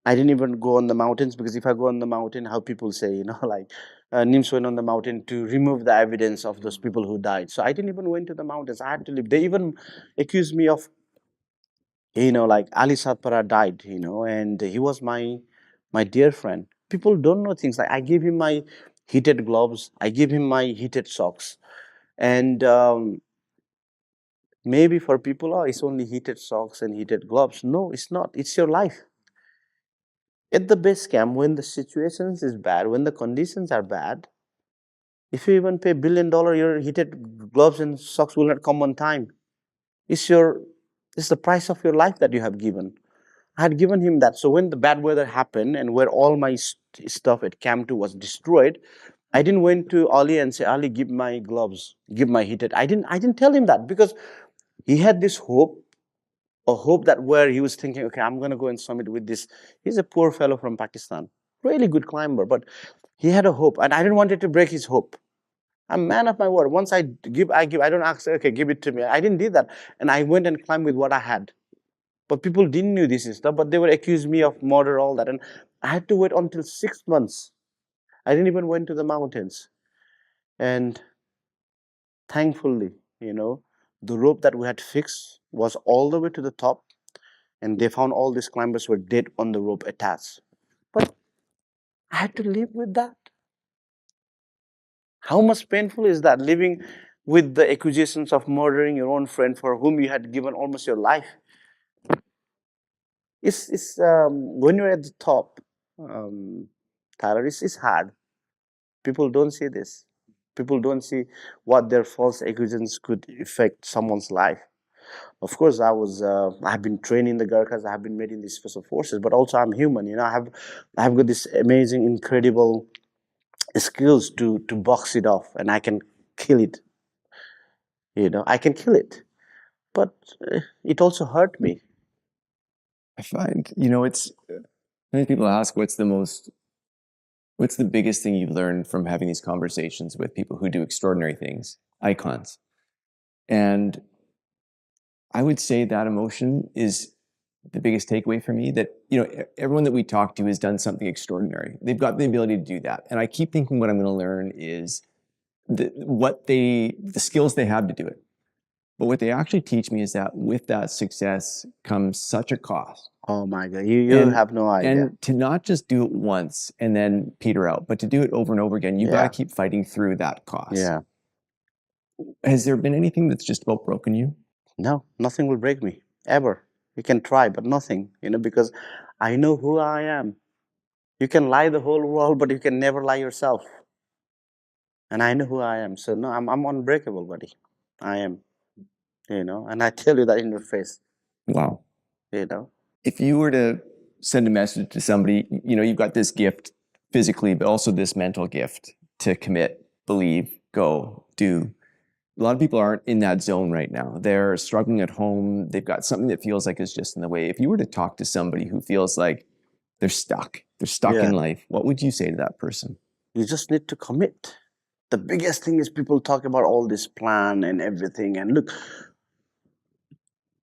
I didn't even go on the mountains, because if I go on the mountain, how people say, like Nims went on the mountain to remove the evidence of those people who died. So I didn't even went to the mountains. I had to leave. They even accused me of, like Ali Satpara died, and he was my dear friend. People don't know things like I gave him my heated gloves. I gave him my heated socks, and maybe for people, oh, it's only heated socks and heated gloves. No, it's not. It's your life. At the base camp, when the situations is bad, when the conditions are bad, if you even pay $1 billion, your heated gloves and socks will not come on time. It's the price of your life that you have given. I had given him that. So when the bad weather happened and where all my stuff at Camp 2 was destroyed, I didn't went to Ali and say, Ali, give my gloves, give my heated. I didn't tell him that, because he had this hope, a hope that where he was thinking, okay, I'm going to go and summit with this. He's a poor fellow from Pakistan, really good climber, but he had a hope, and I didn't want it to break his hope. I'm a man of my word. Once I give. I don't ask, okay, give it to me. I didn't do that. And I went and climbed with what I had. But people didn't know this stuff, but they would accuse me of murder, all that. And I had to wait until 6 months. I didn't even went to the mountains. And thankfully, the rope that we had fixed was all the way to the top. And they found all these climbers were dead on the rope attached. But I had to live with that. How much painful is that, living with the accusations of murdering your own friend for whom you had given almost your life? It's when you're at the top, Tyler, it's hard. People don't see this. People don't see what their false accusations could affect someone's life. Of course, I have been trained in the Gurkhas. I have been made in the special forces, but also I'm human. I have got this amazing, incredible skills to box it off, and I can kill it. I can kill it, but it also hurt me. I find, it's many people ask what's the biggest thing you've learned from having these conversations with people who do extraordinary things, icons. And I would say that emotion is the biggest takeaway for me, that, everyone that we talk to has done something extraordinary. They've got the ability to do that. And I keep thinking what I'm going to learn is the skills they have to do it. But what they actually teach me is that with that success comes such a cost. Oh my God, you have no idea. And to not just do it once and then peter out, but to do it over and over again, you've got to keep fighting through that cost. Yeah. Has there been anything that's just about broken you? No, nothing will break me, ever. You can try, but nothing, because I know who I am. You can lie the whole world, but you can never lie yourself. And I know who I am. So no, I'm unbreakable, buddy. I am, and I tell you that in your face. Wow. If you were to send a message to somebody, you've got this gift physically, but also this mental gift to commit, believe, go, do. A lot of people aren't in that zone right now. They're struggling at home. They've got something that feels like is just in the way. If you were to talk to somebody who feels like they're stuck in life, what would you say to that person? You just need to commit. The biggest thing is people talk about all this plan and everything. And look,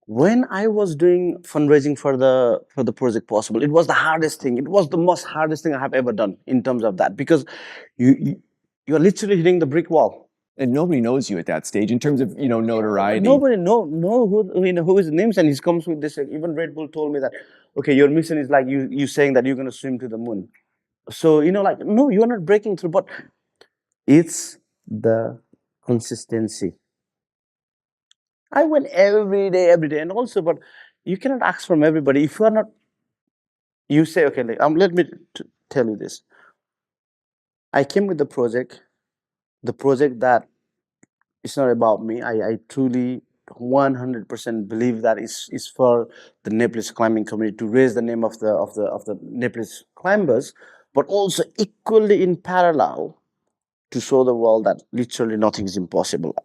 when I was doing fundraising for the Project Possible, it was the hardest thing. It was the most hardest thing I have ever done in terms of that, because you're literally hitting the brick wall. And nobody knows you at that stage in terms of, notoriety. Nobody know who is Nims, and he comes with this. Even Red Bull told me that, okay, your mission is like you saying that you're going to swim to the moon. So like, no, you're not breaking through, but it's the consistency. I went every day, and also, but you cannot ask from everybody. If you are not, you say, okay, let me tell you this. I came with the project that it's not about me. I truly 100% believe that is for the Nepalese climbing community to raise the name of the Nepalese climbers, but also equally in parallel to show the world that literally nothing is impossible.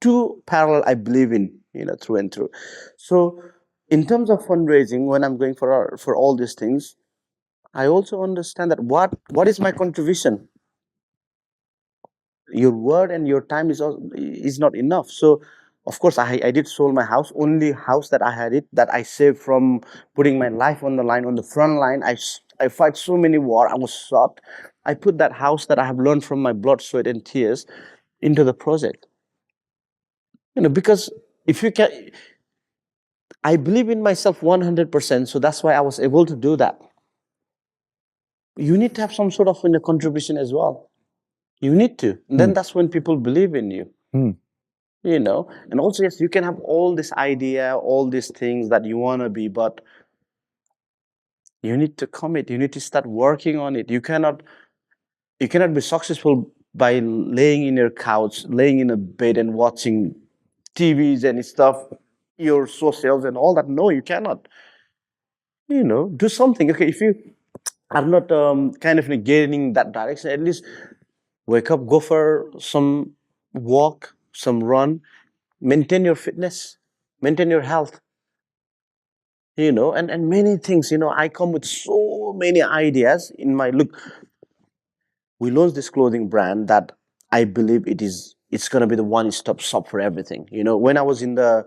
Two parallel I believe in, through and through. So in terms of fundraising, when I'm going for all these things, I also understand that what is my contribution. Your word and your time is not enough. So of course I did sold my house, only house that I had it, that I saved from putting my life on the line, on the front line. I fight so many war. I was shot. I put that house that I have learned from my blood, sweat and tears into the project, because if you can, I believe in myself 100%, so that's why I was able to do that. You need to have some sort of contribution as well. You need to. And then that's when people believe in you. And also, yes, you can have all this idea, all these things that you want to be, but you need to commit. You need to start working on it. You cannot be successful by laying in your couch, laying in a bed and watching TVs and stuff, your socials and all that. No, you cannot. Do something. Okay, if you are not kind of gaining that direction, at least wake up, go for some walk, some run, maintain your fitness, maintain your health, and many things. I come with so many ideas in my look. We launched this clothing brand that I believe it's going to be the one-stop shop for everything. When I was in the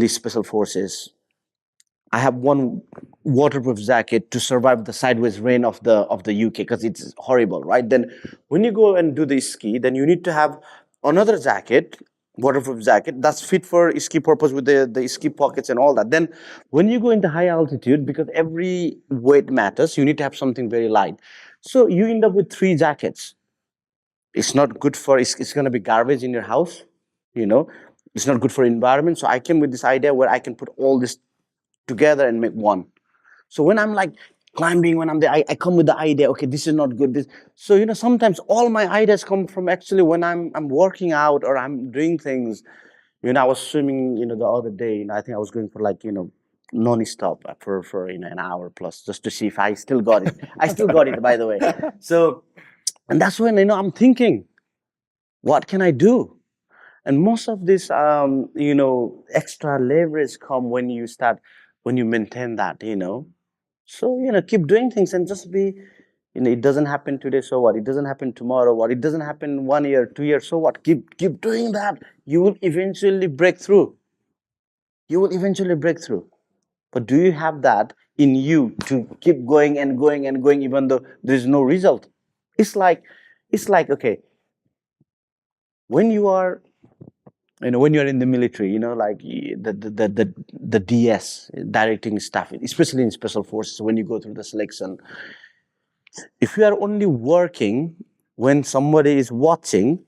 special forces, I have one waterproof jacket to survive the sideways rain of the UK, because it's horrible, right? Then when you go and do the ski, then you need to have another jacket, waterproof jacket, that's fit for ski purpose with the ski pockets and all that. Then when you go into high altitude, because every weight matters, you need to have something very light. So you end up with 3 jackets. It's not good for, it's going to be garbage in your house, it's not good for environment. So I came with this idea where I can put all this together and make one. So when I'm like climbing, when I'm there, I come with the idea, okay, this is not good. So, sometimes all my ideas come from actually when I'm working out or I'm doing things. I was swimming, the other day, I think I was going for like, non-stop for an hour plus, just to see if I still got it. I still got it, by the way. So, and that's when, I'm thinking, what can I do? And most of this, extra leverage come when you maintain that, So, keep doing things and just be, it doesn't happen today, so what? It doesn't happen tomorrow, what? It doesn't happen 1 year, 2 years, so what? Keep doing that. You will eventually break through. But do you have that in you to keep going and going and going, even though there is no result? It's like, okay, when you are when you're in the military, like the DS, directing staff, especially in special forces, when you go through the selection, if you are only working when somebody is watching,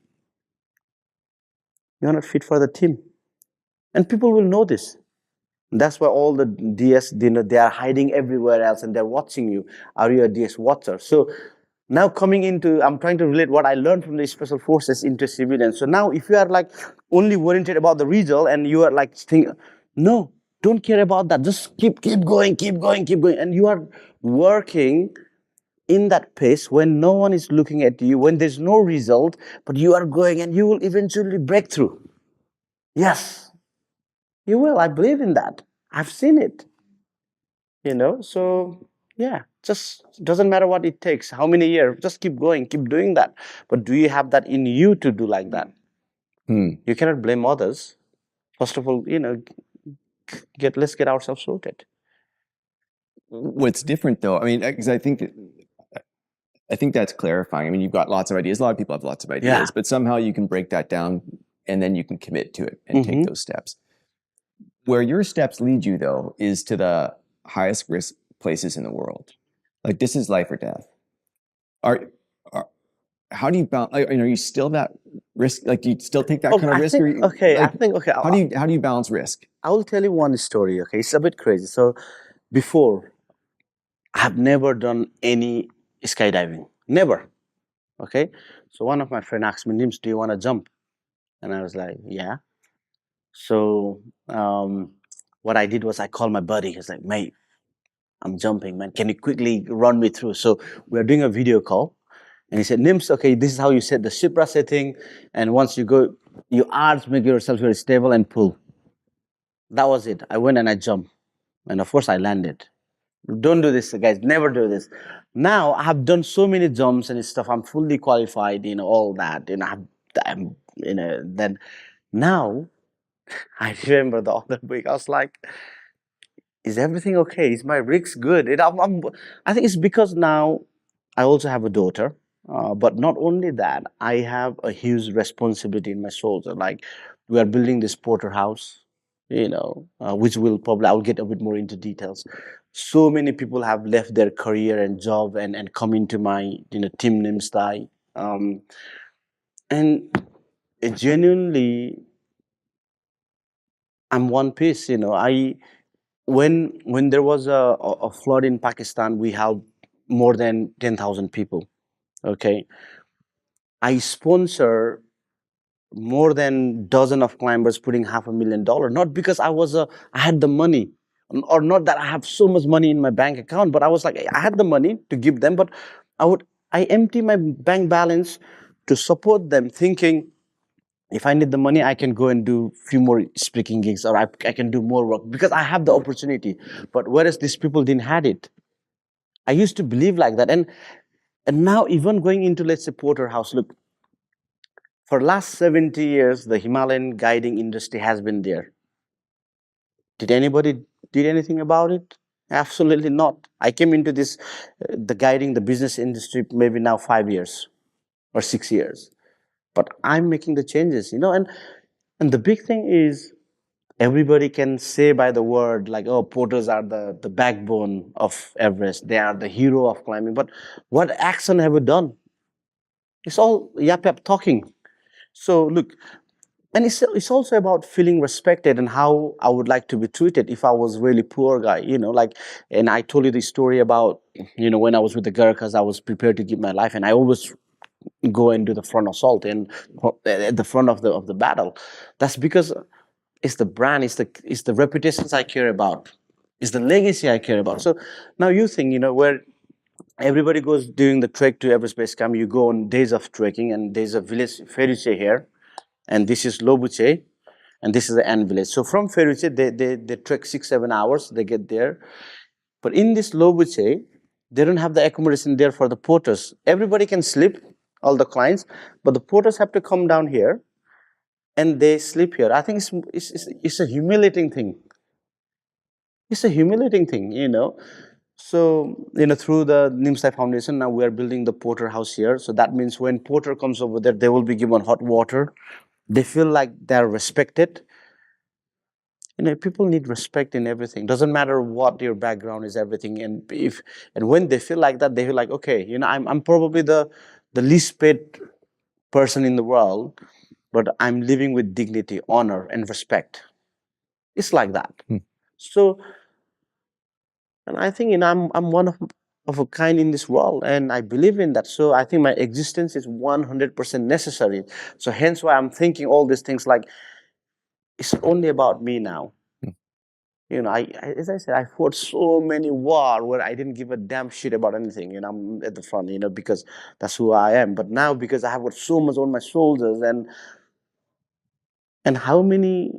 you're not fit for the team, and people will know this. That's why all the DS, they are hiding everywhere else and they're watching you. Are you a DS watcher? So now coming into, I'm trying to relate what I learned from the special forces into civilians. So now if you are like only oriented about the result and you are like thinking, no, don't care about that. Just keep going. And you are working in that pace when no one is looking at you, when there's no result, but you are going and you will eventually break through. Yes, you will. I believe in that. I've seen it. So yeah, just doesn't matter what it takes, how many years, just keep going, keep doing that. But do you have that in you to do like that? You cannot blame others. First of all, let's get ourselves sorted. What's different though, I mean, because I think I think that's clarifying. I mean, you've got lots of ideas. A lot of people have lots of ideas, but somehow you can break that down and then you can commit to it and take those steps. Where your steps lead you, though, is to the highest risk places in the world. Like, this is life or death. How do you balance? Like, are you still that risk? Like, do you still take that kind of risk? How do you balance risk? I will tell you one story. Okay, it's a bit crazy. So before, I have never done any skydiving. Never. Okay. So one of my friends asked me, Nims, do you want to jump? And I was like, yeah. So what I did was I called my buddy. He's like, mate, I'm jumping, man. Can you quickly run me through? So we're doing a video call. And he said, Nims, okay, this is how you set the Shipra setting. And once you go, you arch, make yourself very stable and pull. That was it. I went and I jumped. And of course, I landed. Don't do this, guys. Never do this. Now, I have done so many jumps and stuff. I'm fully qualified, all that. Then now, I remember the other week, I was like, is everything okay? Is my rigs good? I think it's because now I also have a daughter. But not only that, I have a huge responsibility in my shoulder. Like, we are building this porterhouse, which I'll get a bit more into details. So many people have left their career and job and come into my, team Nimsdai. And genuinely, I'm one piece, when there was a flood in Pakistan, we had more than 10,000 people. Okay. I sponsor more than dozen of climbers putting $500,000, not because I had the money, or not that I have so much money in my bank account, but I was like, I had the money to give them, but I empty my bank balance to support them, thinking if I need the money, I can go and do a few more speaking gigs, or I can do more work because I have the opportunity. But whereas these people didn't had it, I used to believe like that. And now even going into, let's say, porterhouse, look, for last 70 years, the Himalayan guiding industry has been there. Did anybody did anything about it? Absolutely not. I came into this, the business industry, maybe now 5 years or 6 years. But I'm making the changes, and the big thing is, everybody can say by the word, like, oh, porters are the backbone of Everest. They are the hero of climbing. But what action have we done? It's all yap talking. So look, and it's also about feeling respected and how I would like to be treated if I was really poor guy, and I told you the story about, when I was with the Gurkhas, I was prepared to give my life, and I always go and do the front assault and at the front of the battle. That's because it's the brand, it's the reputations I care about, it's the legacy I care about. So now you think, where everybody goes doing the trek to Everest Base Camp, you go on days of trekking, and there's a village, Feruche here, and this is Lobuche, and this is the Ant village. So from Feruche, they trek 6-7 hours, they get there. But in this Lobuche, they don't have the accommodation there for the porters. Everybody can sleep, all the clients, but the porters have to come down here and they sleep here. I think it's a humiliating thing. It's a humiliating thing, So, through the Nimsdai Foundation, now we are building the porter house here. So that means when porter comes over there, they will be given hot water. They feel like they're respected. People need respect in everything. Doesn't matter what your background is, everything. And when they feel like that, they feel like, okay, I'm probably the least paid person in the world, but I'm living with dignity, honor, and respect. It's like that. So, and I think I'm one of a kind in this world, and I believe in that. So I think my existence is 100% necessary. So hence why I'm thinking all these things, like, it's only about me now. As I said, I fought so many wars where I didn't give a damn shit about anything. I'm at the front, because that's who I am. But now, because I have got so much on my shoulders, and how many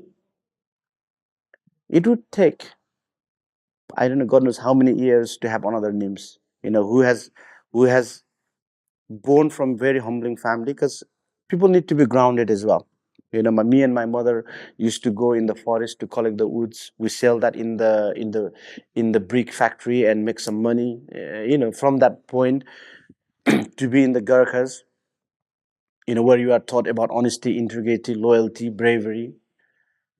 it would take, I don't know, God knows how many years to have another Nims, who has born from very humbling family, because people need to be grounded as well. Me and my mother used to go in the forest to collect the woods. We sell that in the brick factory and make some money. From that point, to be in the Gurkhas, where you are taught about honesty, integrity, loyalty, bravery.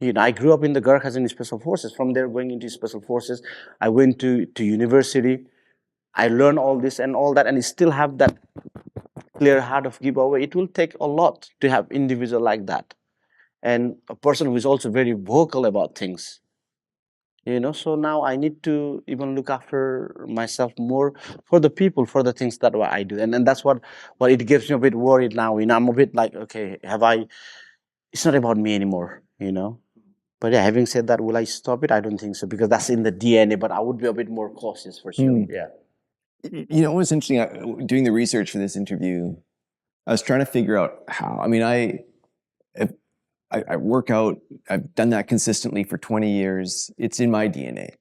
I grew up in the Gurkhas and Special Forces. From there, going into Special Forces, I went to university. I learned all this and all that, and I still have that clear heart of giveaway. It will take a lot to have individual like that, and a person who is also very vocal about things. So now I need to even look after myself more for the people, for the things that I do, and that's what it gives me a bit worried now. I'm a bit like, okay, have I? It's not about me anymore. But yeah, having said that, will I stop it? I don't think so, because that's in the DNA. But I would be a bit more cautious for sure. Yeah. It was interesting. Doing the research for this interview, I was trying to figure out how. I mean, I work out. I've done that consistently for 20 years. It's in my DNA.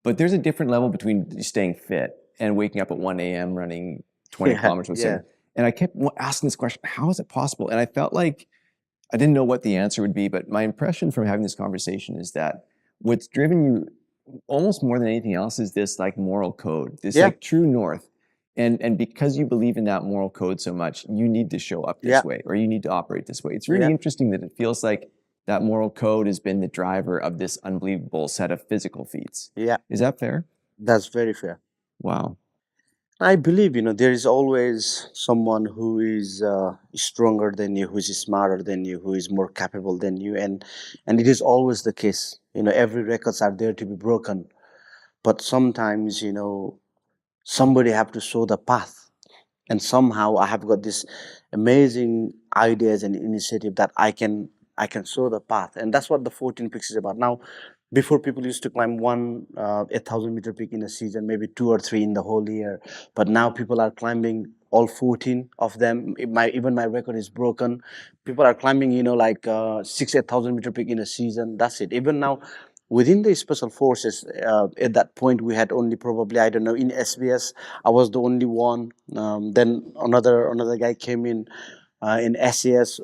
But there's a different level between staying fit and waking up at 1 a.m. running 20 kilometers. Yeah. And I kept asking this question, how is it possible? And I felt like I didn't know what the answer would be, but my impression from having this conversation is that what's driven you almost more than anything else is this like moral code, this like true north. And because you believe in that moral code so much, you need to show up this way, or you need to operate this way. It's really interesting that it feels like that moral code has been the driver of this unbelievable set of physical feats. Yeah. Is that fair? That's very fair. Wow. I believe, there is always someone who is stronger than you, who is smarter than you, who is more capable than you, and it is always the case. Every records are there to be broken, but sometimes, somebody have to show the path, and somehow I have got this amazing ideas and initiative that I can show the path, and that's what the 14 peaks is about. Now, before, people used to climb 1,000-meter peak in a season, maybe 2 or 3 in the whole year. But now people are climbing all 14 of them. Even my record is broken. People are climbing, like 6,000-8,000-meter peak in a season. That's it. Even now, within the Special Forces, at that point, we had only probably, I don't know, in SBS, I was the only one. Then another guy came in SAS,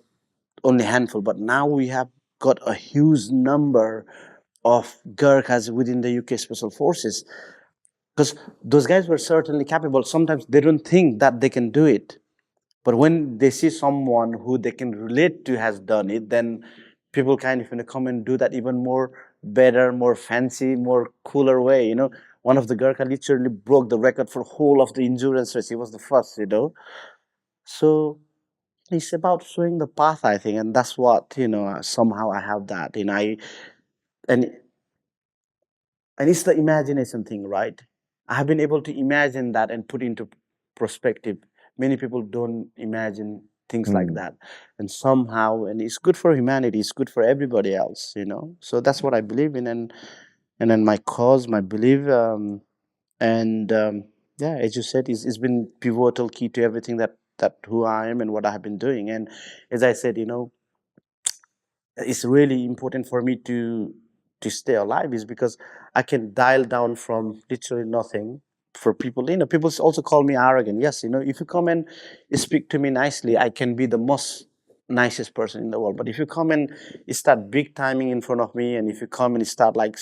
only handful. But now we have got a huge number of Gurkhas within the UK Special Forces, because those guys were certainly capable. Sometimes they don't think that they can do it, but when they see someone who they can relate to has done it, then people kind of come and do that even more better, more fancy, more cooler way. One of the Gurkha literally broke the record for whole of the endurance race. He was the first. So it's about showing the path, I think, and that's what somehow I have that. And And it's the imagination thing, right? I have been able to imagine that and put into perspective. Many people don't imagine things like that. And somehow, and it's good for humanity, it's good for everybody else. So that's what I believe in, and then my cause, my belief, and yeah, as you said, it's been pivotal key to everything that who I am and what I have been doing. And as I said, it's really important for me to stay alive, is because I can dial down from literally nothing for people. People also call me arrogant. Yes, if you come and speak to me nicely, I can be the most nicest person in the world. But if you come and start big timing in front of me, and if you come and start like,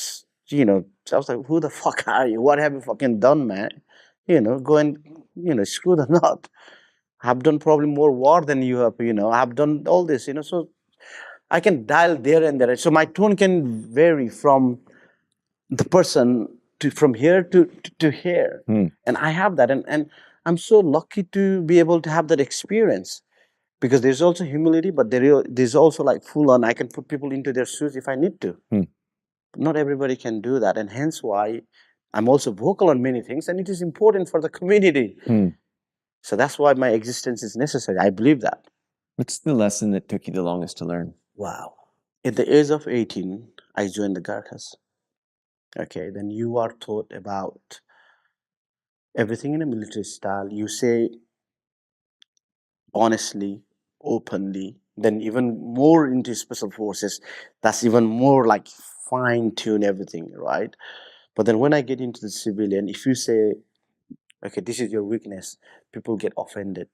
I was like, who the fuck are you? What have you fucking done, man? Go and, screw the knot. I've done probably more war than you have, I've done all this, so I can dial there and there. So my tone can vary from the person from here to here. And I have that. And I'm so lucky to be able to have that experience, because there's also humility, but there's also like full on, I can put people into their shoes if I need to. Not everybody can do that. And hence why I'm also vocal on many things, and it is important for the community. So that's why my existence is necessary. I believe that. What's the lesson that took you the longest to learn? Wow. At the age of 18, I joined the Gurkhas. Okay, then you are taught about everything in a military style. You say honestly, openly, then even more into Special Forces. That's even more like fine-tune everything, right? But then when I get into the civilian, if you say, okay, this is your weakness, people get offended.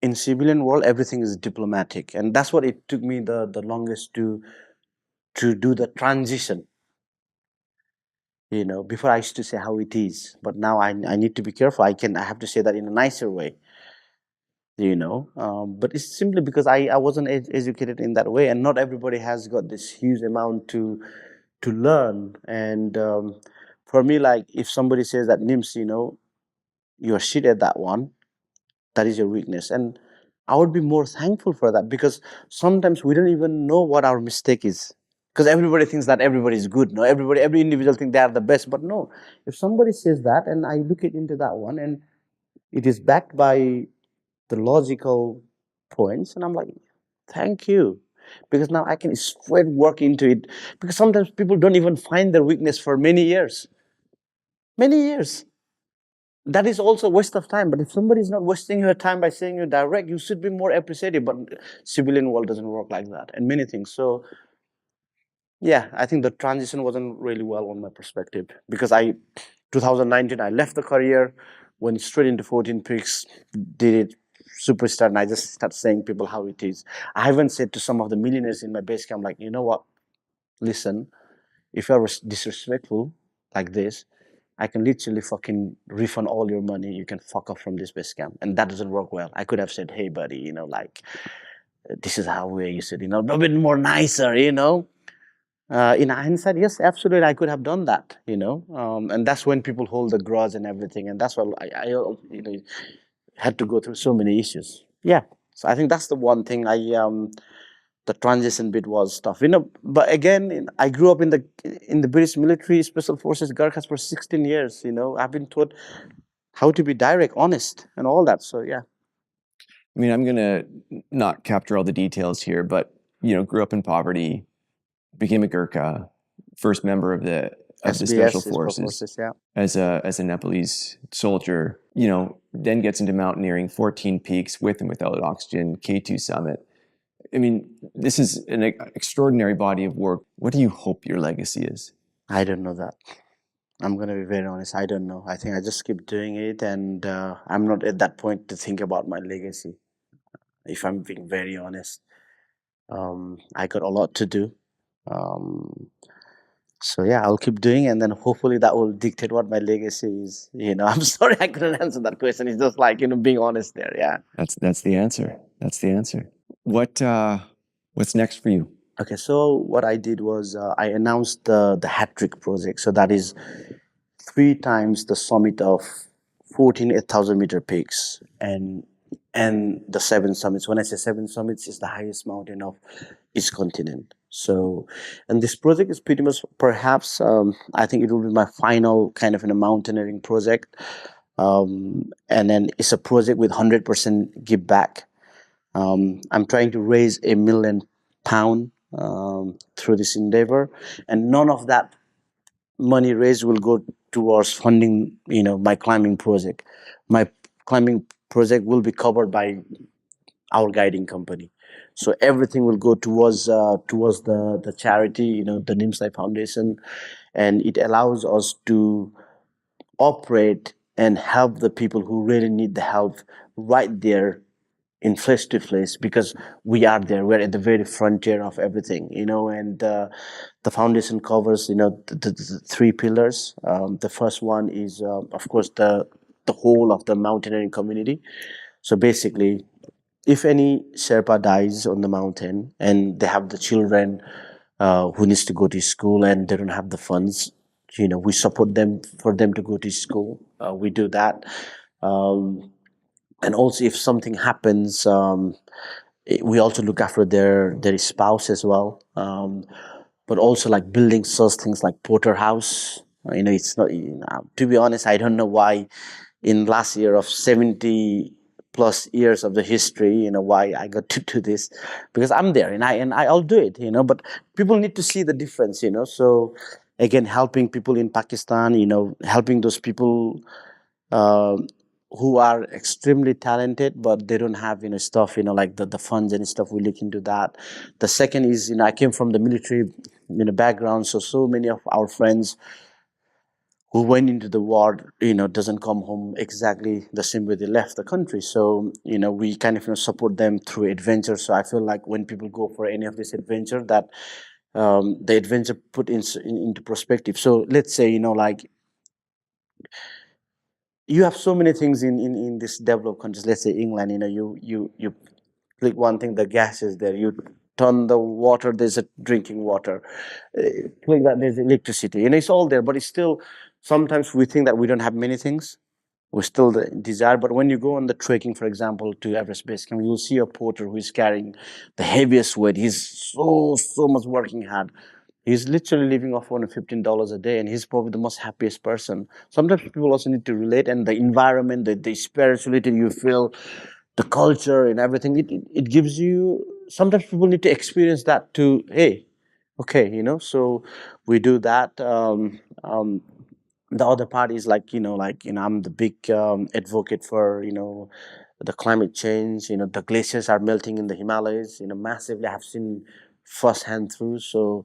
In civilian world, everything is diplomatic, and that's what it took me the longest to do the transition. Before I used to say how it is, but now I need to be careful. I have to say that in a nicer way. But it's simply because I wasn't educated in that way, and not everybody has got this huge amount to learn. And for me, like, if somebody says that, Nims, you're shit at that one, that is your weakness, and I would be more thankful for that, because sometimes we don't even know what our mistake is, because everybody thinks that everybody is good. No, every individual think they are the best, but no. If somebody says that, and I look it into that one, and it is backed by the logical points, and I'm like, thank you, because now I can straight work into it, because sometimes people don't even find their weakness for many years. That is also a waste of time. But if somebody is not wasting your time by saying you direct, you should be more appreciative. But civilian world doesn't work like that, and many things. So yeah, I think the transition wasn't really well on my perspective, because 2019, I left the career, went straight into 14 Peaks, did it superstar, and I just start saying people how it is. I haven't said to some of the millionaires in my base camp, like, you know what, listen, if you're disrespectful like this, I can literally fucking refund all your money. You can fuck off from this base camp. And that doesn't work well. I could have said, hey, buddy, like, this is how we used it, a bit more nicer, in hindsight, yes, absolutely, I could have done that, and that's when people hold the grudge and everything, and that's why I had to go through so many issues. Yeah, so I think that's the one thing the transition bit was tough, But again, I grew up in the British military, special forces, Gurkhas for 16 years. I've been taught how to be direct, honest, and all that. So yeah. I mean, I'm gonna not capture all the details here, but grew up in poverty, became a Gurkha, first member of the special forces, yeah, as a Nepalese soldier. Then gets into mountaineering, 14 peaks with and without oxygen, K2 summit. I mean, this is an extraordinary body of work. What do you hope your legacy is? I don't know that. I'm going to be very honest. I don't know. I think I just keep doing it, and I'm not at that point to think about my legacy. If I'm being very honest, I got a lot to do. So yeah, I'll keep doing, and then hopefully that will dictate what my legacy is. I'm sorry I couldn't answer that question. It's just like being honest there. Yeah. That's the answer. That's the answer. What's next for you? Okay, so what I did was I announced the hat trick project. So that is 3 times the summit of 14 8,000-meter peaks, and the 7 summits. When I say 7 summits, it's the highest mountain of each continent. So, and this project is pretty much, perhaps, I think it will be my final kind of mountaineering project. And then it's a project with 100% give back. I'm trying to raise £1 million through this endeavor, and none of that money raised will go towards funding my climbing project. My climbing project will be covered by our guiding company, so everything will go towards the charity, the Nimsdai Foundation, and it allows us to operate and help the people who really need the help right there in face to face, because we are there. We're at the very frontier of everything, and the foundation covers, the 3 pillars. The first one is, of course, the whole of the mountaineering community. So basically, if any Sherpa dies on the mountain and they have the children who needs to go to school and they don't have the funds, we support them for them to go to school. We do that. And also, if something happens, we also look after their spouse as well. But also, like, building such things like Porterhouse. It's not. To be honest, I don't know why. In last year of 70 plus years of the history, why I got to do this, because I'm there, and I'll do it. But people need to see the difference. So again, helping people in Pakistan. Helping those people. Who are extremely talented, but they don't have stuff, like the funds and stuff. We look into that. The second is, I came from the military background, so many of our friends who went into the war doesn't come home exactly the same way they left the country. So we kind of support them through adventure. So I feel like when people go for any of this adventure, that the adventure put into perspective. So let's say, like, you have so many things in this developed countries. Let's say England, you click one thing, the gas is there. You turn the water, there's a drinking water. Click that, there's electricity. It's all there, but it's still, sometimes we think that we don't have many things. We still desire, but when you go on the trekking, for example, to Everest Base Camp, you'll see a porter who is carrying the heaviest weight. He's so much working hard. He's literally living off only $15 a day, and he's probably the most happiest person. Sometimes people also need to relate, and the environment, the spirituality you feel, the culture and everything, it gives you. Sometimes people need to experience that to, hey, okay, So we do that. The other part is like, I'm the big advocate for the climate change. The glaciers are melting in the Himalayas, massively. I have seen firsthand through. So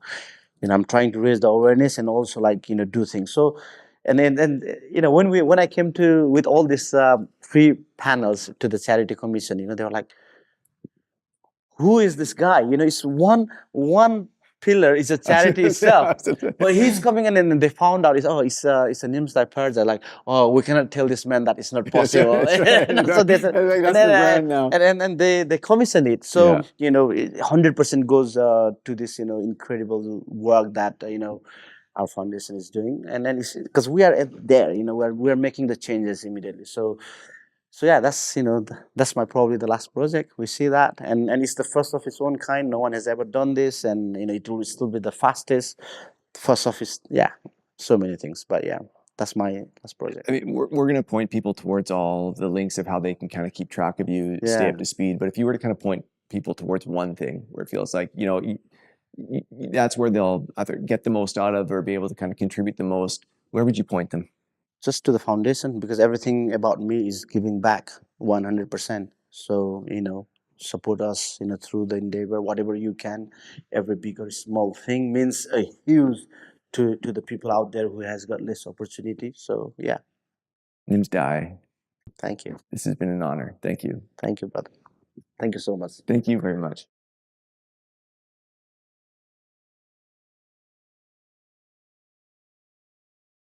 I'm trying to raise the awareness and also, like, do things. So, and then when I came to with all these free panels to the charity commission, they were like, who is this guy? It's one pillar is a charity itself. But he's coming in, and they found out it's a Nimsdai Purja. Like, oh, we cannot tell this man that it's not possible. That's right. So they said, That's the brand now. and they commission it. So 100% goes to this incredible work that our foundation is doing. And then it's because we are there, we're making the changes immediately. So yeah, that's probably the last project. We see that, and it's the first of its own kind. No one has ever done this, and it will still be the fastest, first of its. Yeah, so many things, but yeah, that's my last project. I mean, we're going to point people towards all the links of how they can kind of keep track of you, stay Yeah. up to speed. But if you were to kind of point people towards one thing where it feels like, that's where they'll either get the most out of or be able to kind of contribute the most, where would you point them? Just to the foundation, because everything about me is giving back 100%. So support us through the endeavor, whatever you can. Every big or small thing means a huge to the people out there who has got less opportunity. So yeah, Nimsdai, thank you. this has been an honor. Thank you. Thank you, brother. Thank you so much. Thank you very much.